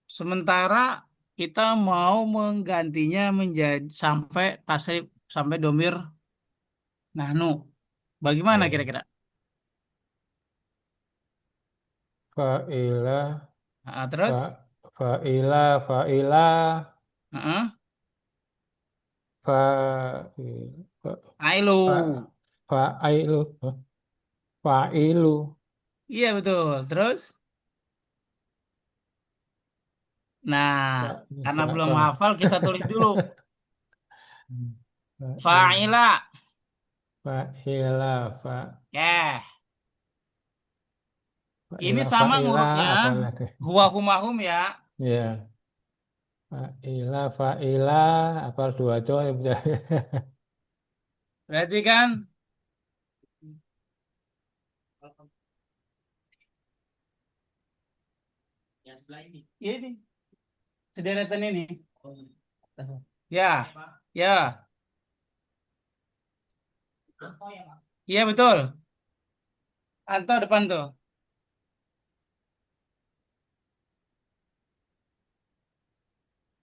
Sementara kita mau menggantinya menjadi sampai tasrif sampai domir nahnu. Bagaimana Ya. kira-kira? Fa'ilah, Nah, fa, terus? fa'ilah, Heeh. fa, fa, Ailu. fa, fa'ilu, Hah? Fa'ilu, Iya betul. Terus? Nah, fa, karena fa, belum fa. hafal kita tulis dulu. Fa'ilah, Fa'ila. fa'ilah, Ya, ini fa'ilah, sama fa'ilah, ngurutnya. apa lagi? Huwa humahum ya. Ya, fa'ilah, fa'ilah, apa dua coy? Berarti kan yang sebelah ini sederetan ini. Ya, ya, iya betul. Anto depan tuh.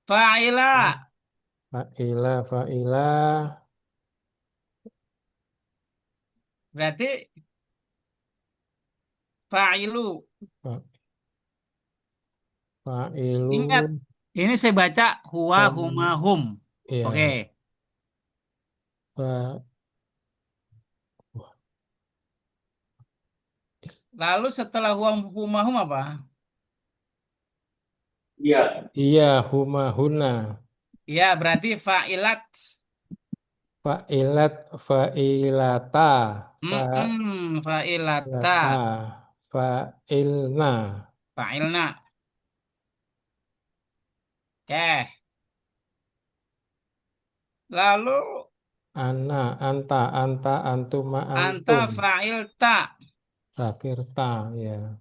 Fa'ila. Fa'ilah, fa'ilah, Berarti fa'ilu. fa- Ingat, fa'ilun, ini saya baca huwa huma hum, hum. Oke. ya, fa, Lalu setelah huwa huma hum apa? Iya. iya, huma, huna, Ya, berarti fa'ilat. fa'ilat, fa'ilata, Fa'ilata. fa'ilata, fa'ilna, Fa'ilna. Oke. Lalu ana, anta, anta, antuma, anta antum, fa'ilta. fakirta, ya,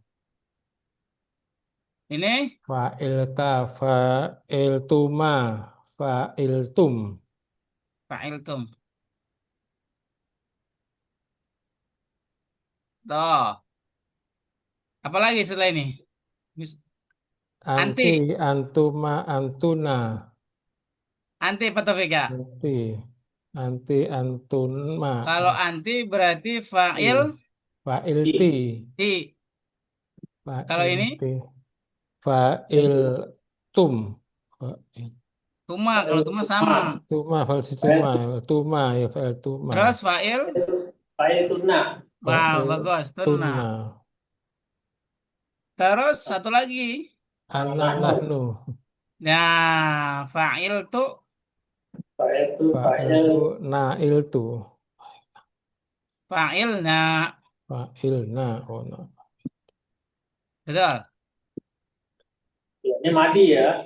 Ini fa'ilta, fa'iltuma, fa'iltum, fa'iltum. Toh. Apalagi setelah ini? Mis- Anti, Anti. antuma, antuna. Anti apa Taufik ya? Anti, anti, antuma. Kalau anti berarti Anti. fa'il Fa'ilti. ti. Kalau ini Fa'ilti. Fa'il tum. Fa'il. tuma. Kalau tuma sama. Tuma. Tuma, falsi tuma. Fa'il Tuma, ya fa'il tuma. Terus fa'il. fa'il tuna. Wah, Fa'il bagus. Tuna. tunna. Terus satu lagi. Anna nahnu. Nah, fa'il tuh. Fa'il tu Fa'il fa'il. tu na'il tu. Fa'il. Nah, Fa'il na. Oh, na. betul. Ya, ini madi ya.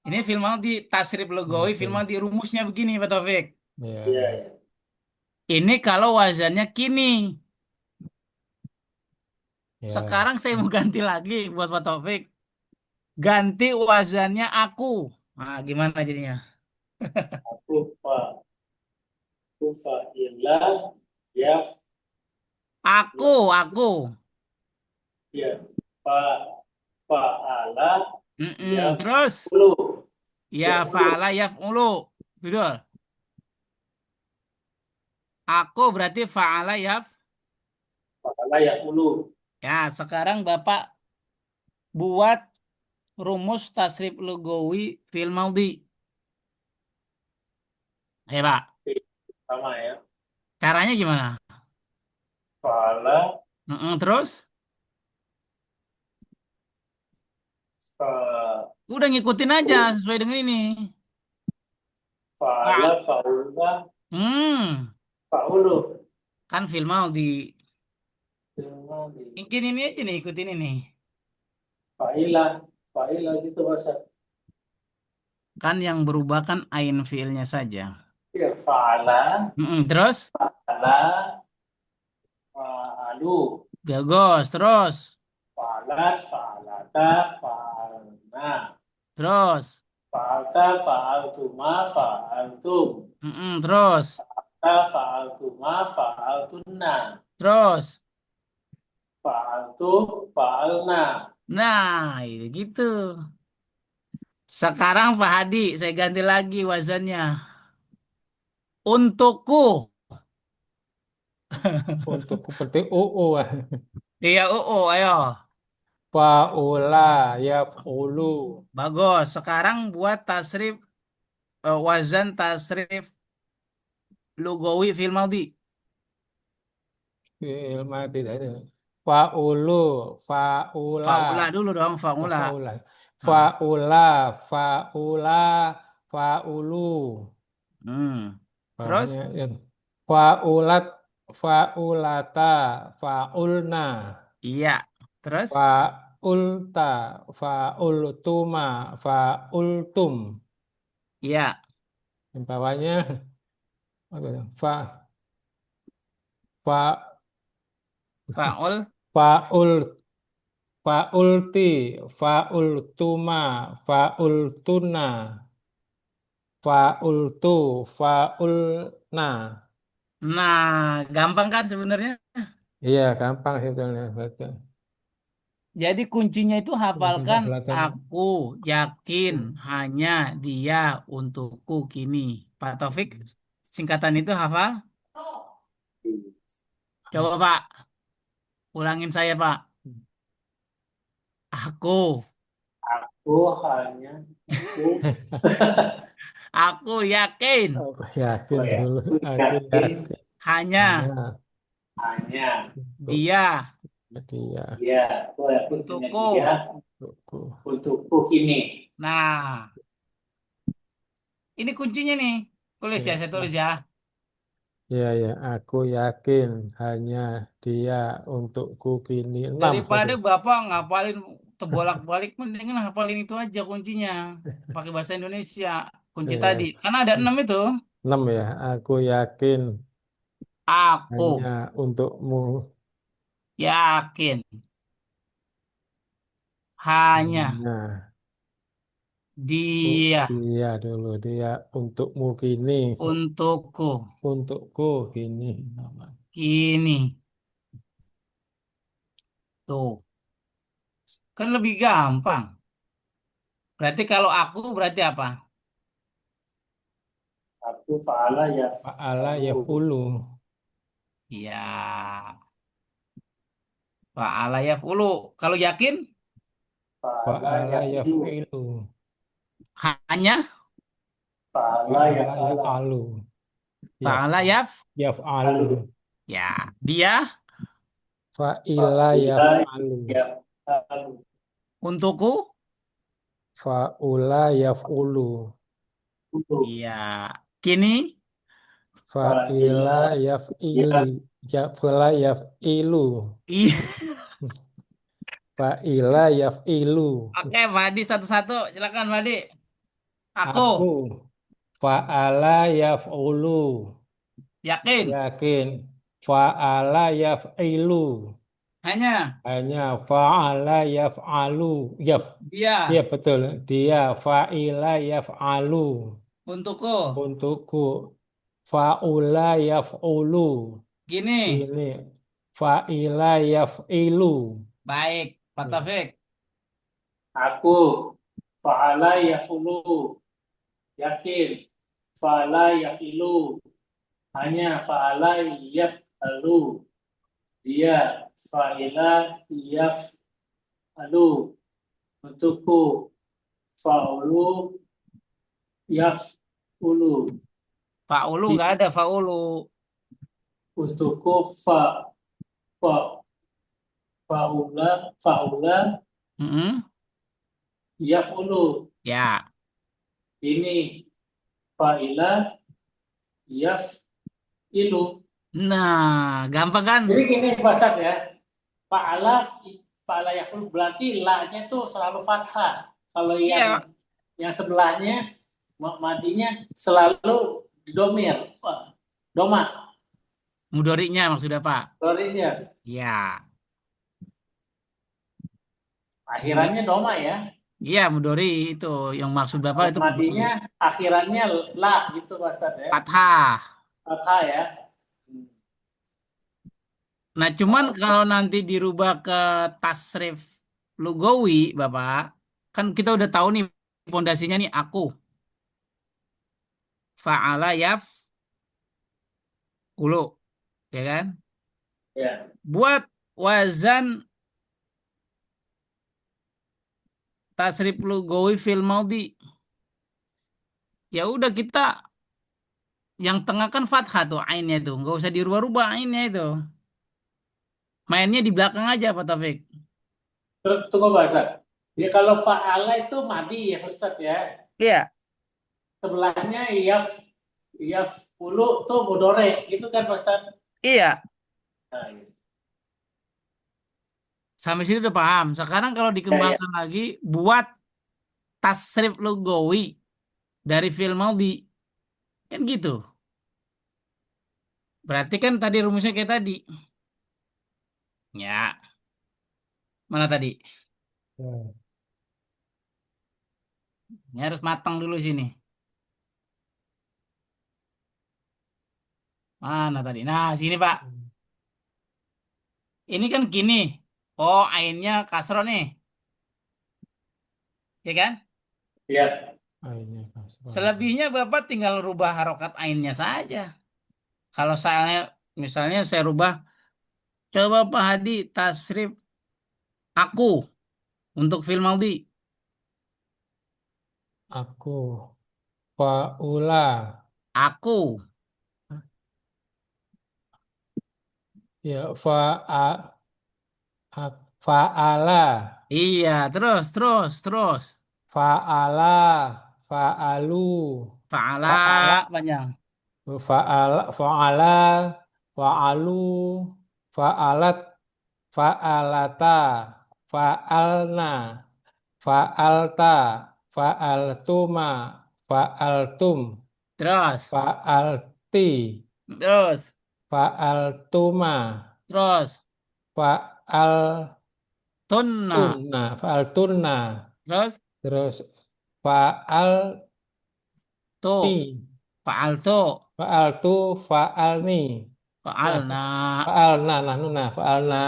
Ini film di tasrif lugawi, film Mati. di rumusnya begini, Pak Taufik. Ya, Iya, ya. ya. Ini kalau wazannya kini. Ya. Sekarang saya mau ganti lagi buat Pak Taufik. Ganti wazannya aku. Nah, gimana jadinya? Aku fa'ilah ya Aku. ya fa fa'ala ya Terus, ulu ya ya ulu fa'ala yaf'ulu. Betul. Aku berarti fa'ala yaf. fa'ala ya ulu. Ya, sekarang Bapak buat rumus tasrif lugawi fil maudi. Ya, Pak. Oke, sama ya. Caranya gimana? Fa'ala Terus, fa udah ngikutin aja sesuai dengan ini. fa'ala Pak. fa'ula Hmm, fa'ulu. kan fil maudi. Cuma di Mungkin ini aja nih, ikutin ini. fa'ilah fa'ilah gitu bahasa. Kan yang berubah kan ain fiilnya saja. Ya fa'ala Terus, fa'ala fa'alu gagos, terus, fa'alat fa'alata fa'alna terus, fa'alta fa'altuma fa'altum terus, fa'altuma fa'altunna terus. fa'altu fa'alna. Nah, itu gitu. Sekarang Pak Hadi, saya ganti lagi wazannya. Untukku. Untuk seperti UU. Iya, ayo. Fa'ula yaf'ulu. Bagus. Sekarang buat tasrif wazan tasrif lugawi fil maudi. Fi'il madi tadi. Fa'ulu. Fa'ula. Faula dulu dong, Oh, faula. fa'ula. Nah, Fa'ula. Fa'ula. Fa'ulu. Terus? Bawahnya yang fa'ulat. Fa'ulata. Fa'ulna. Iya. Terus? Fa'ulta. Fa'ultuma. Fa'ultum. Iya. Yang bawahnya apa itu? Fa, Faul. faul, faulti, faultuma, faultuna, faultu, faulna. Nah, gampang kan sebenarnya? Iya, gampang sih sebetulnya. Betul. Jadi kuncinya itu Sebentar, hafalkan belakang. aku yakin hanya dia untukku kini. Pak Taufik, singkatan itu hafal? Coba Pak, ulangin saya Pak. Aku, Aku hanya aku aku yakin Aku yakin oh ya dulu. aku Aku yakin yakin. hanya Hanya hanya untuk dia dia aku yakin hanya untukku. dia untukku. untukku kini. Nah, ini kuncinya nih. Tulis ya, Ya, saya tulis ya. ya, ya. Aku yakin hanya dia untukku kini. Enam Daripada satu. Bapak ngapalin terbolak-balik, mendingan hafalin itu aja kuncinya. Pakai bahasa Indonesia. Kunci tadi. Ya. Karena ada 6 itu. 6 ya. Aku yakin Aku hanya untukmu. yakin hanya Hanya dia dia dulu. Dia untukmu kini. untukku Untukku kini. Nama. kini. Tuh, kan lebih gampang. Berarti kalau aku berarti apa? Aku fa'ala ya Fa'ala lalu. yaf'ulu. Ya, fa'ala yaf'ulu. Kalau yakin, Fa'ala Fa'ala ya fi'lu. yaf'ilu. hanya Fa'ala ya Fa'ala fa'ala. yaf'alu. Yaf, fa'ala yaf'alu. Alu. ya, dia Fa'ila Fa'ila yaf'alu. ya alu. untukku. Fa'ula yaf'ulu. Untuk. Iya. Kini, Fa'ila Fa'ila yaf'ili. ya Fa'ila yaf'ilu. iya. Fa'ila yaf'ilu. Oke, Madi satu-satu. Silakan, Madi. Aku Aku. Fa'ala yaf'ulu. yakin. Yakin. Fa'ala yaf'ilu. Hanya Hanya fa'ala yaf'alu. Yaf. Iya dia betul. Dia fa'ila yaf'alu. untukku. Untukku. Fa'ula yaf'ulu. Gini. Ini fa'ila yaf'ilu. Baik, Pak Hmm. Taufik. aku. Fa'ala ya fulu. Yakin. Fa'ala ya filu. Hanya fa'ala ya alu. Dia fa'ila ya alu. Untukku. Fa'ulu ya ulu. Pak Ulu nggak ada Pak Ulu. Untukku fa faula Mm-mm. yaf'ulu. Ya. Ini fa'ila yaf'ilu. Nah, gampang kan? Jadi gini Pak Ustadz ya, fa'ala fa'ala yaf'ulu berarti la-nya tuh selalu fathah. Kalau Iya. yang sebelahnya madinya selalu domir, doma, Mudorinya maksudnya Pak. dorinya. Iya. Mud- Akhirannya doma ya. Iya, Mudori itu yang maksud Bapak Kalau itu Mudori. madinya akhirannya la gitu Pak Ustadz ya. Fathah. Fathah ya. Hmm. Nah, cuman kalau nanti dirubah ke tasrif lugawi, Bapak, kan kita udah tahu nih pondasinya nih aku. Fa'ala yaf ulu, ya kan? Ya. Buat wazan tasrif lugawi fil maudi. Ya udah kita yang tengah kan fathah tuh ainnya tuh, nggak usah dirubah-rubah ainnya itu. Mainnya di belakang aja Pak Taufik. Tunggu bahasa. Ya kalau fa'ala itu madi ya Ustadz ya. Iya, Sebelahnya yaf ulu tuh bodore gitu kan Ustadz. iya. Nah, iya. Sampai situ udah paham. Sekarang kalau Ya, ya. dikembangkan lagi, buat tasrif lugawi dari fi'il maudi. Kan gitu. Berarti kan tadi rumusnya kayak tadi. Ya, mana tadi? Ya. Ini harus matang dulu sini. Mana tadi? Nah, sini Pak. Ini kan gini. Oh, ainnya kasro nih. Ya kan? Ya. Ainnya kasroh. Selebihnya Bapak tinggal rubah harokat ainnya saja. Kalau misalnya saya rubah, coba Pak Hadi tasrif aku untuk film Aldi. Aku faula Aku. ya faala Iya, terus, terus, terus. faala faalu Fa'ala faala panjang. faala faalu faalat faalata faalna faalta faaltuma faaltum Terus, faalti terus, faaltuma terus. faaltunna Tunna. faaltunna Terus, terus faalni tuh. Fa'altu. faaltu faalni Fa'alna. faalna nahnu nah faalna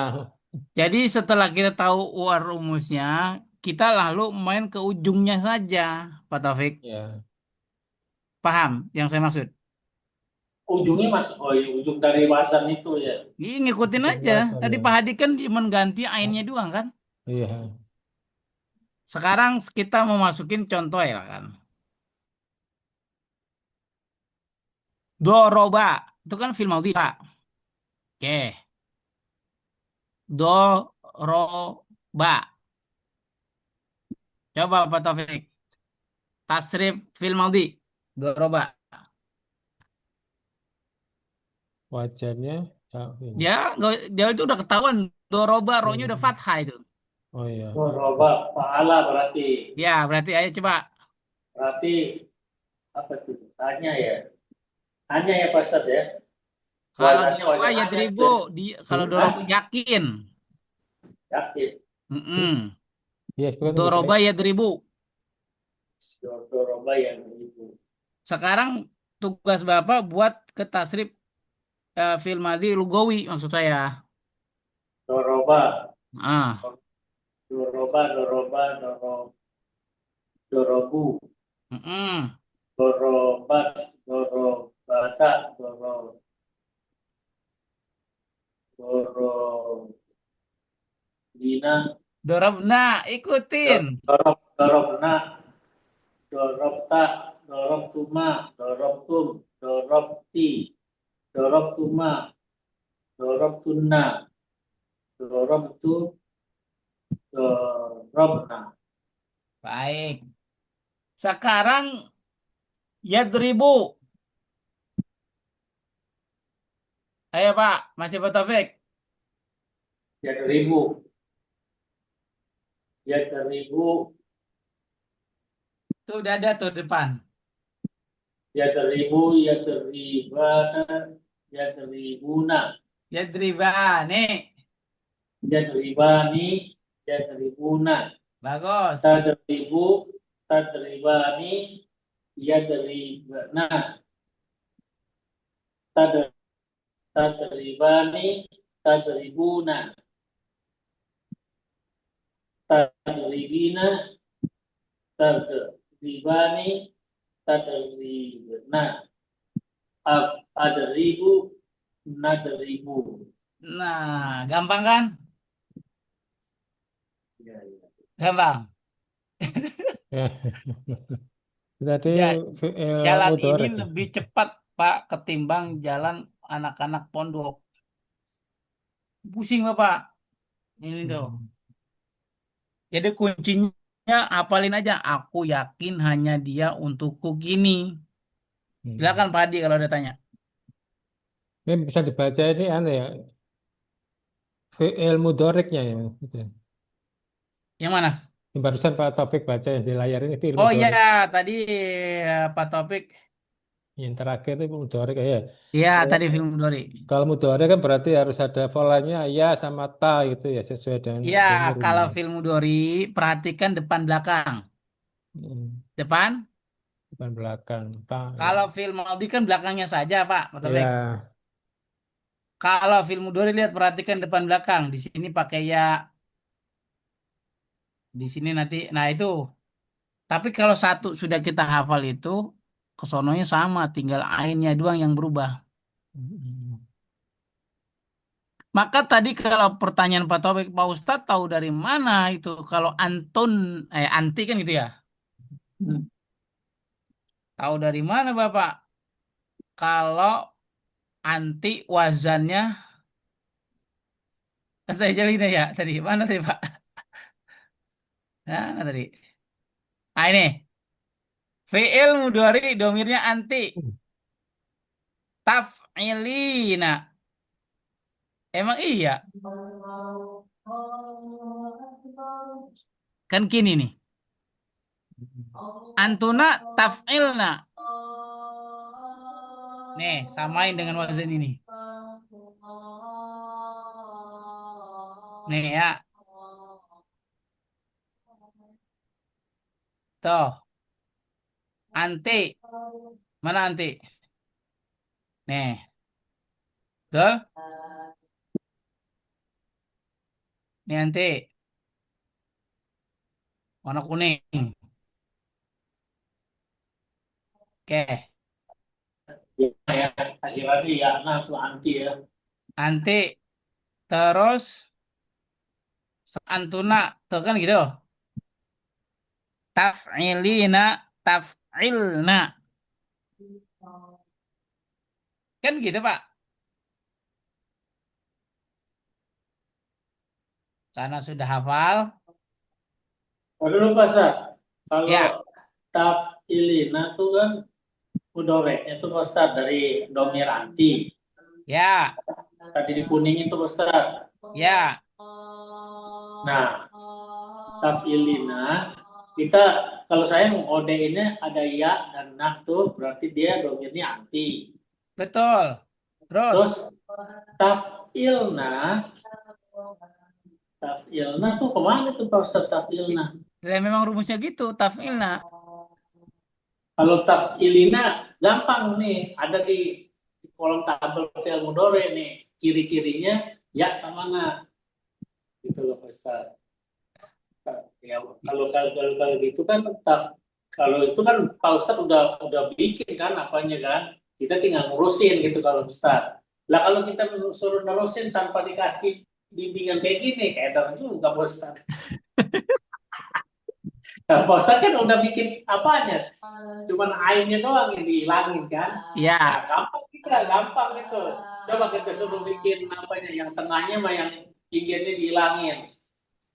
Jadi setelah kita tahu war rumusnya, kita lalu main ke ujungnya saja, Pak Taufik. Ya, Paham yang saya maksud? Ujungnya masuk, oh iya, ujung dari wasan itu ya. Ini ngikutin ujung aja. kuasa Tadi ya. Pak Hadi kan cuma ganti ainnya doang kan? Iya. Sekarang kita mau masukin contoh ya kan. Doroba. Itu kan film Audi, Pak. Oke. Doroba. Coba Pak Taufik. Tasrif film Audi. Doroba. Wajarnya ini. Ya, dia itu udah ketahuan. Doroba, rohnya udah Hmm. fathah itu. Oh iya. Oh, roba, pahala berarti. Ya, berarti ayo coba. Berarti apa tuh? Hanya ya. Hanya ya Pak Ustadz ya. Kalau Wasannya doroba wajan ya hanya itu dribo. ya. Kalau Hah? doroba yakin. Yakin. Mm-mm. Iya, bukan bisa. Doroba ya dribo. Roba yang itu. Sekarang tugas Bapak buat ke tasrif Filmadi Lugawi maksud saya. Doroba, Ah, doroba, dorobu, mm-mm. dorobat, dorobata, dorobina, Dorobna, ikutin. dorobna, dorobta, dorobtuma, dorobtum, dorobti, dorobtuma, dorobtunna, dorobtu, dorobna. Baik. Sekarang yadribu. Ayo Pak, masih Pak Taufik. Ya ribu, ya ribu, Tuh udah ada tuh depan. ya ribu, ya ribana, ya ribuna, Yadriba, nih. ya ribani, ya ribuna, Bagus. tadribu, tadribani, ya ribana, tad tadribani, tadribuna, tadribina, tadribani, tadribna, adribu, nadribu. Nah, gampang kan? Ya, ya. Gampang. Ya. Tadi Ja- Jalan ini mudorek. lebih cepat, Pak, ketimbang jalan anak-anak pondok. Pusing, Bapak. Ini tuh. Hmm. Jadi kuncinya hafalin aja. Aku yakin hanya dia untukku gini. Hmm. Silakan Pak Adi kalau ada tanya. Ini bisa dibaca ini aneh ya. Fi'il mudoreknya ya. Gitu. Yang mana? Ini barusan Pak Taufik baca yang di layar ini fi'il Oh iya, mudorek. tadi Pak Topik. Yang terakhir itu mudorek ya. Iya, Kalau tadi film Dori. kalau mudorek kan berarti harus ada polanya ya sama ta gitu ya sesuai dengan Iya, rumusnya. kalau film Dori, perhatikan depan belakang. Hmm. Depan. Depan belakang ta ya. Kalau film Audi kan belakangnya saja, Pak Topik. Ya. Kalau film Dori lihat perhatikan depan belakang. Di sini pakai ya, di sini nanti. Nah itu. Tapi kalau satu sudah kita hafal itu, kesononya sama, tinggal ainnya doang yang berubah. Hmm. Maka tadi kalau pertanyaan Pak Taufik, Pak Ustadz tahu dari mana itu? Kalau Anton, anti kan gitu ya? Tahu dari mana Bapak? Kalau anti wazannya, kan saya jelasin ya tadi. Mana tadi Pak? Nah, tadi. Ah ini, fi'il mudhari domirnya anti. Taf'ilina. Emang iya? Kan gini nih. Antuna taf'ilna. Nih, samain dengan wazan ini. Nih ya. Tuh, anti. Mana anti? Nih, tuh. Nih nanti warna kuning. Oke. Ya, ya, akhirannya ya, nah tuh anti ya. Nanti terus antuna. Tuh kan gitu. Taf'ilina. Taf'ilna. Kan gitu Pak. Karena sudah hafal. Lalu lupa Sat, kalau Ya. tafilina tuh kan mudoreknya tuh Pak Ustaz dari domir anti. Ya. Tadi di kuning itu Pak Ustaz. Ya. Nah, tafilina kita kalau saya ngodeinnya ada ya dan nak tuh berarti dia domirnya anti. Betul. Terus. Terus tafilna, tafilna tuh kemana tuh Pak Ustaz tafilna? Ya, memang rumusnya gitu. Taf'ilna. Kalau tafilina gampang nih, ada di kolom tabel fi'il mudhari nih, ciri-cirinya ya sama na, gitu loh Pak Ustaz. Ya, kalau gitu kan kalau itu kan Pak Ustaz udah bikin kan apanya kan, kita tinggal ngurusin gitu kalau Ustaz. Lah kalau kita suruh nerusin tanpa dikasih bimbingan kayak gini, kayak juga Pak Ustaz. Nah, Pak Ustaz kan udah bikin apanya, cuman ainnya doang yang dihilangin kan. Nah, Ya. gampang gitu. Coba kita suruh bikin apanya, yang tengahnya mah yang pinggirnya dihilangin.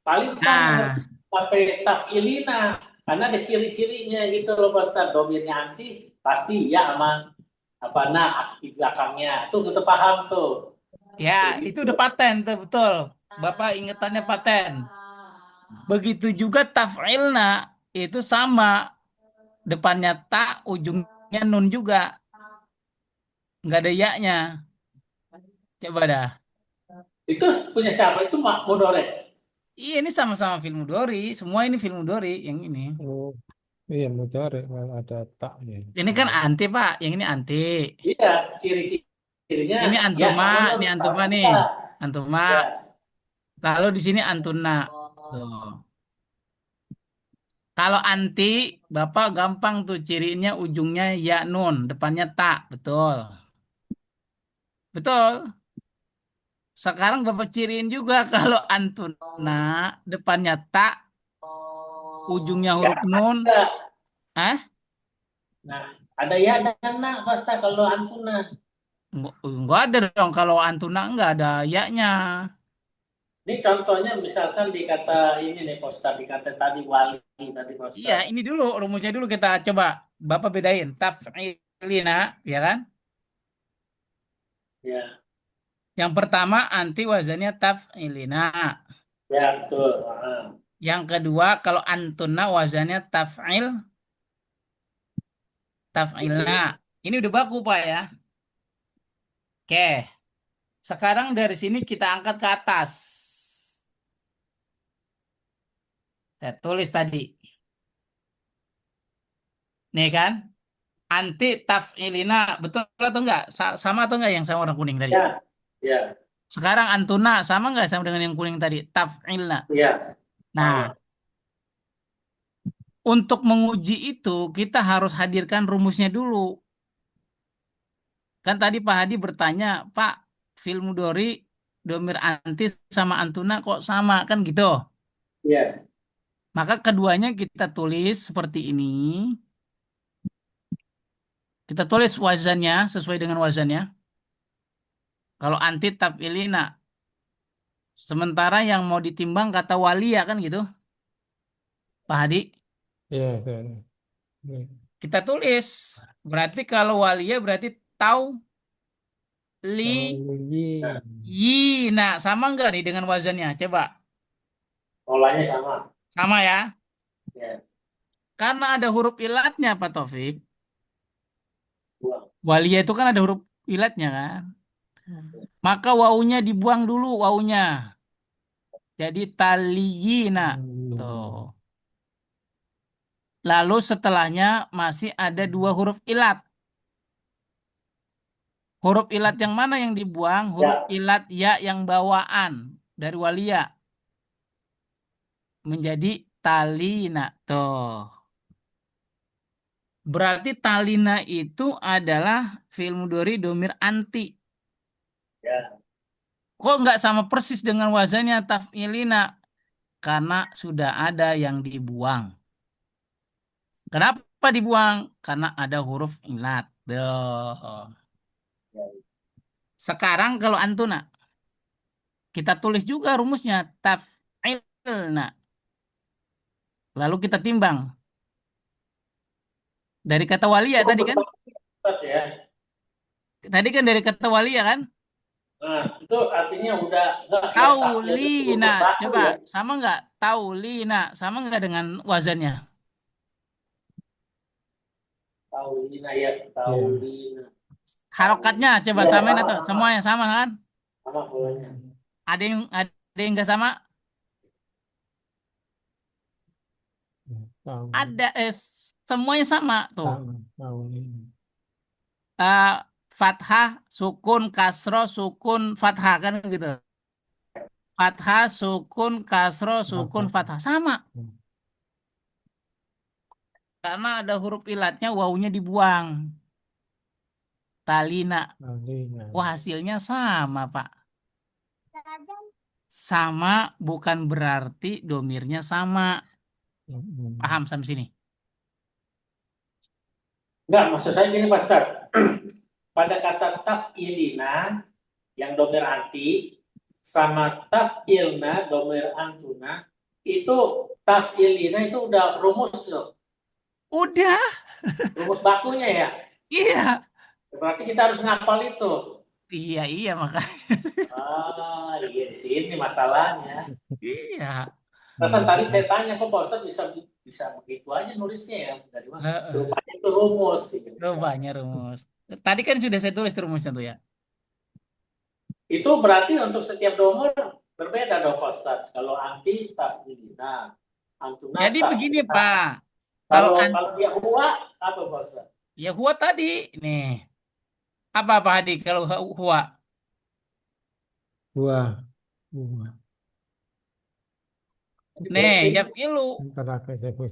Paling kita Nah. ngerti sampai tafilina, karena ada ciri-cirinya gitu loh Pak Ustaz. Domirnya anti, pasti ya aman. Apa nah di belakangnya. Tuh kita paham tuh. Ya. Kayak Itu gitu. udah paten tuh. Betul. Bapak ingetannya paten. Begitu juga taf'ilna. Itu sama. Depannya ta, ujungnya nun juga. Nggak ada ya-nya. Coba dah. Itu punya siapa? Itu Mak Mudore. Iya, ini sama-sama film Dori. Semua ini film Dori yang ini. Oh, iya mudhari kalau ada taknya. Ini kan anti, Pak. Yang ini anti. Iya, ciri-cirinya Ini ya antuma, sama ini sama antuma nih. kita. Antuma. Ya, Lalu di sini antuna. Tuh. Kalau anti, Bapak gampang tuh cirinya ujungnya ya nun, depannya tak. Betul. Betul. Sekarang Bapak ciriin juga kalau antuna, depannya tak, ujungnya ya huruf nun. ada. Ah? Nah, ada ya dan nah pasti kalau antuna. Enggak ada dong. Kalau antuna enggak ada ya-nya. Ini contohnya misalkan di kata ini nih Postat, di kata tadi wali tadi Iya, Postat. ini dulu rumusnya dulu kita coba Bapak bedain. Taf'ilina, ya kan? Ya, Yang pertama anti wazannya taf'ilina. ya betul. Ah. Yang kedua kalau antuna wazannya taf'ilna. Ini udah baku Pak ya. Oke, sekarang dari sini kita angkat ke atas. Saya tulis tadi. Nih kan? Anti taf'ilina. Betul atau enggak? Sama atau enggak yang sama warna kuning tadi? Ya, ya, Sekarang antuna sama enggak sama dengan yang kuning tadi? Taf'ilna. ya. Nah, Ah. untuk menguji itu kita harus hadirkan rumusnya dulu. Kan tadi Pak Hadi bertanya, Pak, film Dori, domir antis sama antuna kok sama kan gitu. Ya, Maka keduanya kita tulis seperti ini. Kita tulis wazannya sesuai dengan wazannya. Kalau anti taf'ilina. Sementara yang mau ditimbang kata walia kan gitu, Pak Hadi. Iya, iya. Kita tulis. Berarti kalau walia berarti tau li Oh, iya. nah, yi. Nah, sama enggak nih dengan wazannya? Coba. polanya sama. Sama ya. Ya, Karena ada huruf ilatnya, Pak Taufik. buang. Walia itu kan ada huruf ilatnya kan. Maka wawunya dibuang dulu wawunya. Jadi taliyina. Tuh. Hmm. Lalu setelahnya masih ada dua huruf ilat. Huruf ilat yang mana yang dibuang? Huruf Ya, ilat ya yang bawaan dari walia. menjadi talina. Tuh. Berarti talina itu adalah fi'il mudhari domir anti. Ya. Kok nggak sama persis dengan wazannya taf'ilina? Karena sudah ada yang dibuang. Kenapa dibuang? Karena ada huruf ilat. Duh. Ya. Sekarang kalau antuna, kita tulis juga rumusnya taf'ilna. Lalu kita timbang. Dari kata walia tadi Rumus kan? banget ya. Tadi kan dari kata walia kan? Nah, itu artinya udah enggak ya tafsir itu Taulina. rumus baku Coba ya. sama nggak? Taulina. Sama nggak dengan wazannya? Taulina ya, Ya. taulina. Harokatnya coba Iya, samain sama atau sama. semuanya sama kan? Sama bolanya. Ada yang nggak sama? Tahu, Ada semuanya sama tuh. tahu, tahu ini. Eh, fathah, sukun, kasro, sukun, fathah kan gitu. Fathah, sukun, kasro, sukun, Apa? fathah sama. Karena ada huruf ilatnya, wawunya dibuang. Talina. Alina. Wah, hasilnya sama, Pak. Sama bukan berarti domirnya sama. Mm-mm. Paham sampai sini? Enggak, maksud saya gini Pak Ustaz. Pada kata taf'ilina yang domir anti sama taf'ilna domir antuna itu taf'ilina itu udah rumus loh. Udah, Rumus bakunya ya. iya. Berarti kita harus ngapal itu. Iya, iya, makanya. Ah, iya di sini masalahnya. Iya. Perasaan tadi Mm. saya tanya kok Pak Ustaz bisa bisa begitu aja nulisnya ya dari mana? Heeh. Rupanya itu rumus gitu. Rupanya rumus. Tadi kan sudah saya tulis rumusnya tuh ya. Itu berarti untuk setiap domor berbeda dong Pak Ustaz. Kalau anti tafdilina, antuna Jadi begini, tafdilina. Pak. Kalau Kalau kalau dia huwa apa Pak Ustaz? ya huwa tadi nih. Apa Hadi kalau huwa? Buah, buah. Nih, Basic yap ilu. Ntar aku sebut.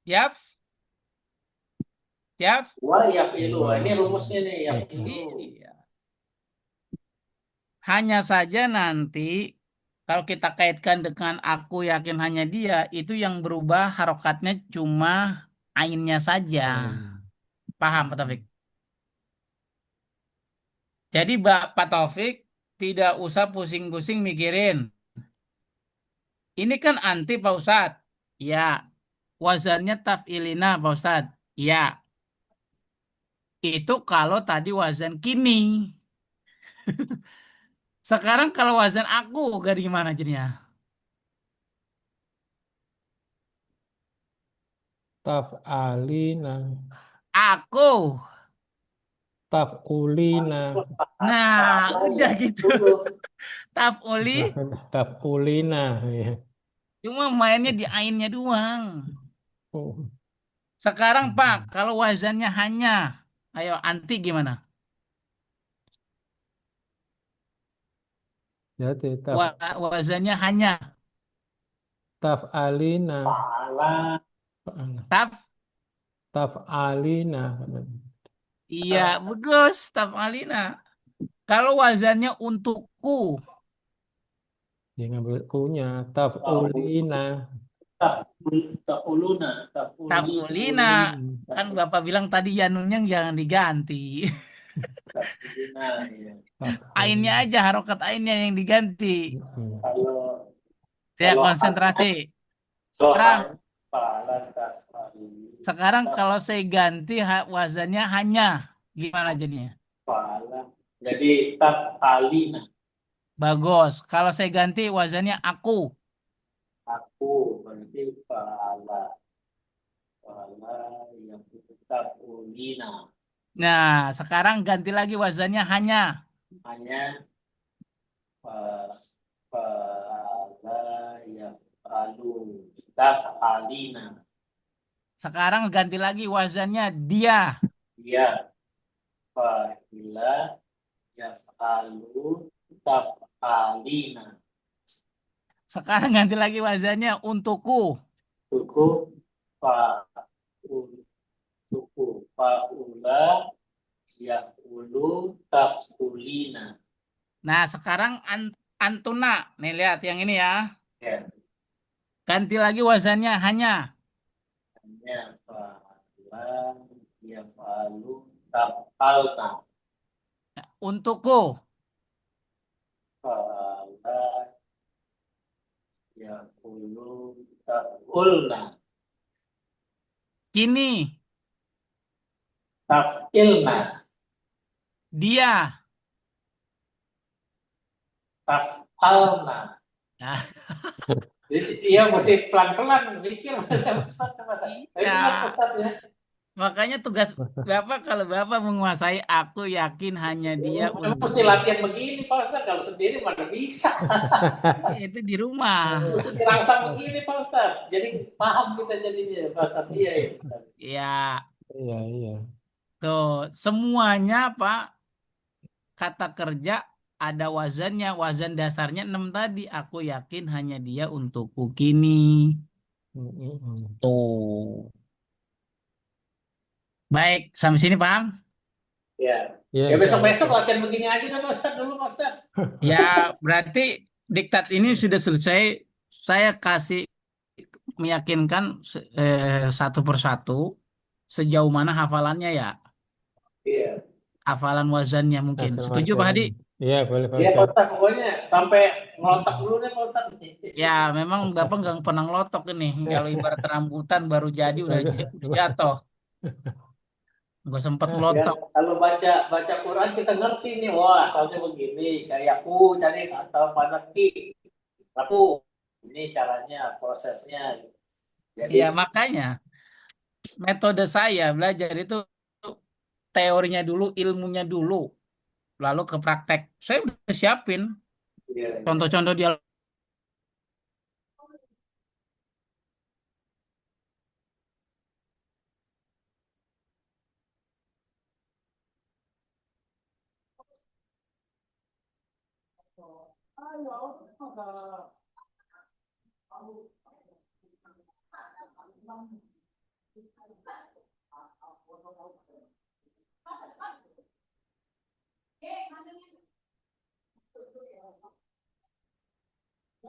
Yap, yap. huwa yafilu. Ini Buah. rumusnya nih yafilu. Iya. Hanya saja nanti kalau kita kaitkan dengan aku yakin hanya dia, itu yang berubah harokatnya cuma ainnya saja. Ain. Paham, Pak Taufik? Jadi Pak Taufik tidak usah pusing-pusing mikirin. Ini kan anti Pak Ustadz. Ya. Wazannya taf'ilina Pak Ustadz. Ya. Itu kalau tadi wazan kini. Sekarang kalau wazan aku gak gimana jadinya? Taf'alina. Aku. Taf'ulina. Nah, Apa udah ya? gitu. Dulu. Taf'uli Taf'ulina. Ya. cuma mainnya di ainnya doang. Oh. Sekarang Pak, kalau wazannya hanya, ayo anti gimana? Jadi Wazannya hanya taf'alina. Pahala. taf. Taf'alina. Iya, bagus taf'alina. Kalau wazannya untukku, Dia ngambil kunya. Tahu. Taf'ulina. Tafuluna. Tafulina. taf'ulina. Kan Bapak bilang tadi yanunnya jangan diganti. Tafulina. Ya. Ainnya Taf'ulina. aja, harokat ainnya yang diganti. Mm-mm. Kalau Ya, kalau hanya konsentrasi. Sekarang, soal pahala tafulina. sekarang kalau saya ganti wazannya hanya, gimana jadinya? Pahala. Jadi tafalina. Bagus. Kalau saya ganti wazannya aku. Aku berarti pahala. Pahala yang tafulina. Nah, sekarang ganti lagi wazannya hanya. Hanya pahala yang lalu kita alina Sekarang ganti lagi wazannya dia. dia fa'ila ya lalu taf'alina Sekarang ganti lagi wazannya untukku. Tuku tuku faula yafulu tafulina. Nah, sekarang antuna. Nih lihat yang ini ya. Ya, Ganti lagi wazannya hanya hanya faula yafalu tafalna. untukku. Faula yafulu tafulna. Kini Tafilna. dia. Tafalna. Nah, Jadi iya mesti pelan-pelan mikir masa Ustaz. Tapi iya. benar Ustaz ya. Makanya tugas Bapak kalau Bapak menguasai aku yakin hanya dia Memang mesti untukku. latihan begini Pak Ustaz. Kalau sendiri mana bisa. Itu di rumah. Mesti dirangsang begini Pak Ustaz. Jadi paham kita jadinya Pak Ustaz. Iya ya Ustaz. Ya, Iya, iya. tuh semuanya Pak kata kerja ada wazannya. Wazan dasarnya 6 tadi. Aku yakin hanya dia untukku kini. Mm, mm, mm. Tuh. Baik, sampai sini paham? Ya. Ya, Ya insya Allah. besok-besok latihan begini aja kan Pak Ustaz dulu Pak Ustaz. Ya, berarti diktat ini sudah selesai. Saya kasih meyakinkan satu persatu sejauh mana hafalannya ya. Iya. Hafalan wazannya mungkin. Asal Setuju Pak aja. Hadi? Iya, boleh Pak Iya Pak Ustadz. Ustaz pokoknya sampai ngelontak dulu deh Pak Ustaz. Ya, memang Bapak nggak pernah ngelotok ini. Kalau ibarat rambutan baru jadi udah jatuh. Nggak sempat Ya, ngelotok. kalau baca baca Quran kita ngerti nih, wah asalnya begini, kayak ku cari atau pada ki, aku ini caranya, prosesnya. Jadi Ya, makanya metode saya belajar itu teorinya dulu, ilmunya dulu, lalu ke praktek. Saya udah siapin ya, ya. contoh-contoh dia.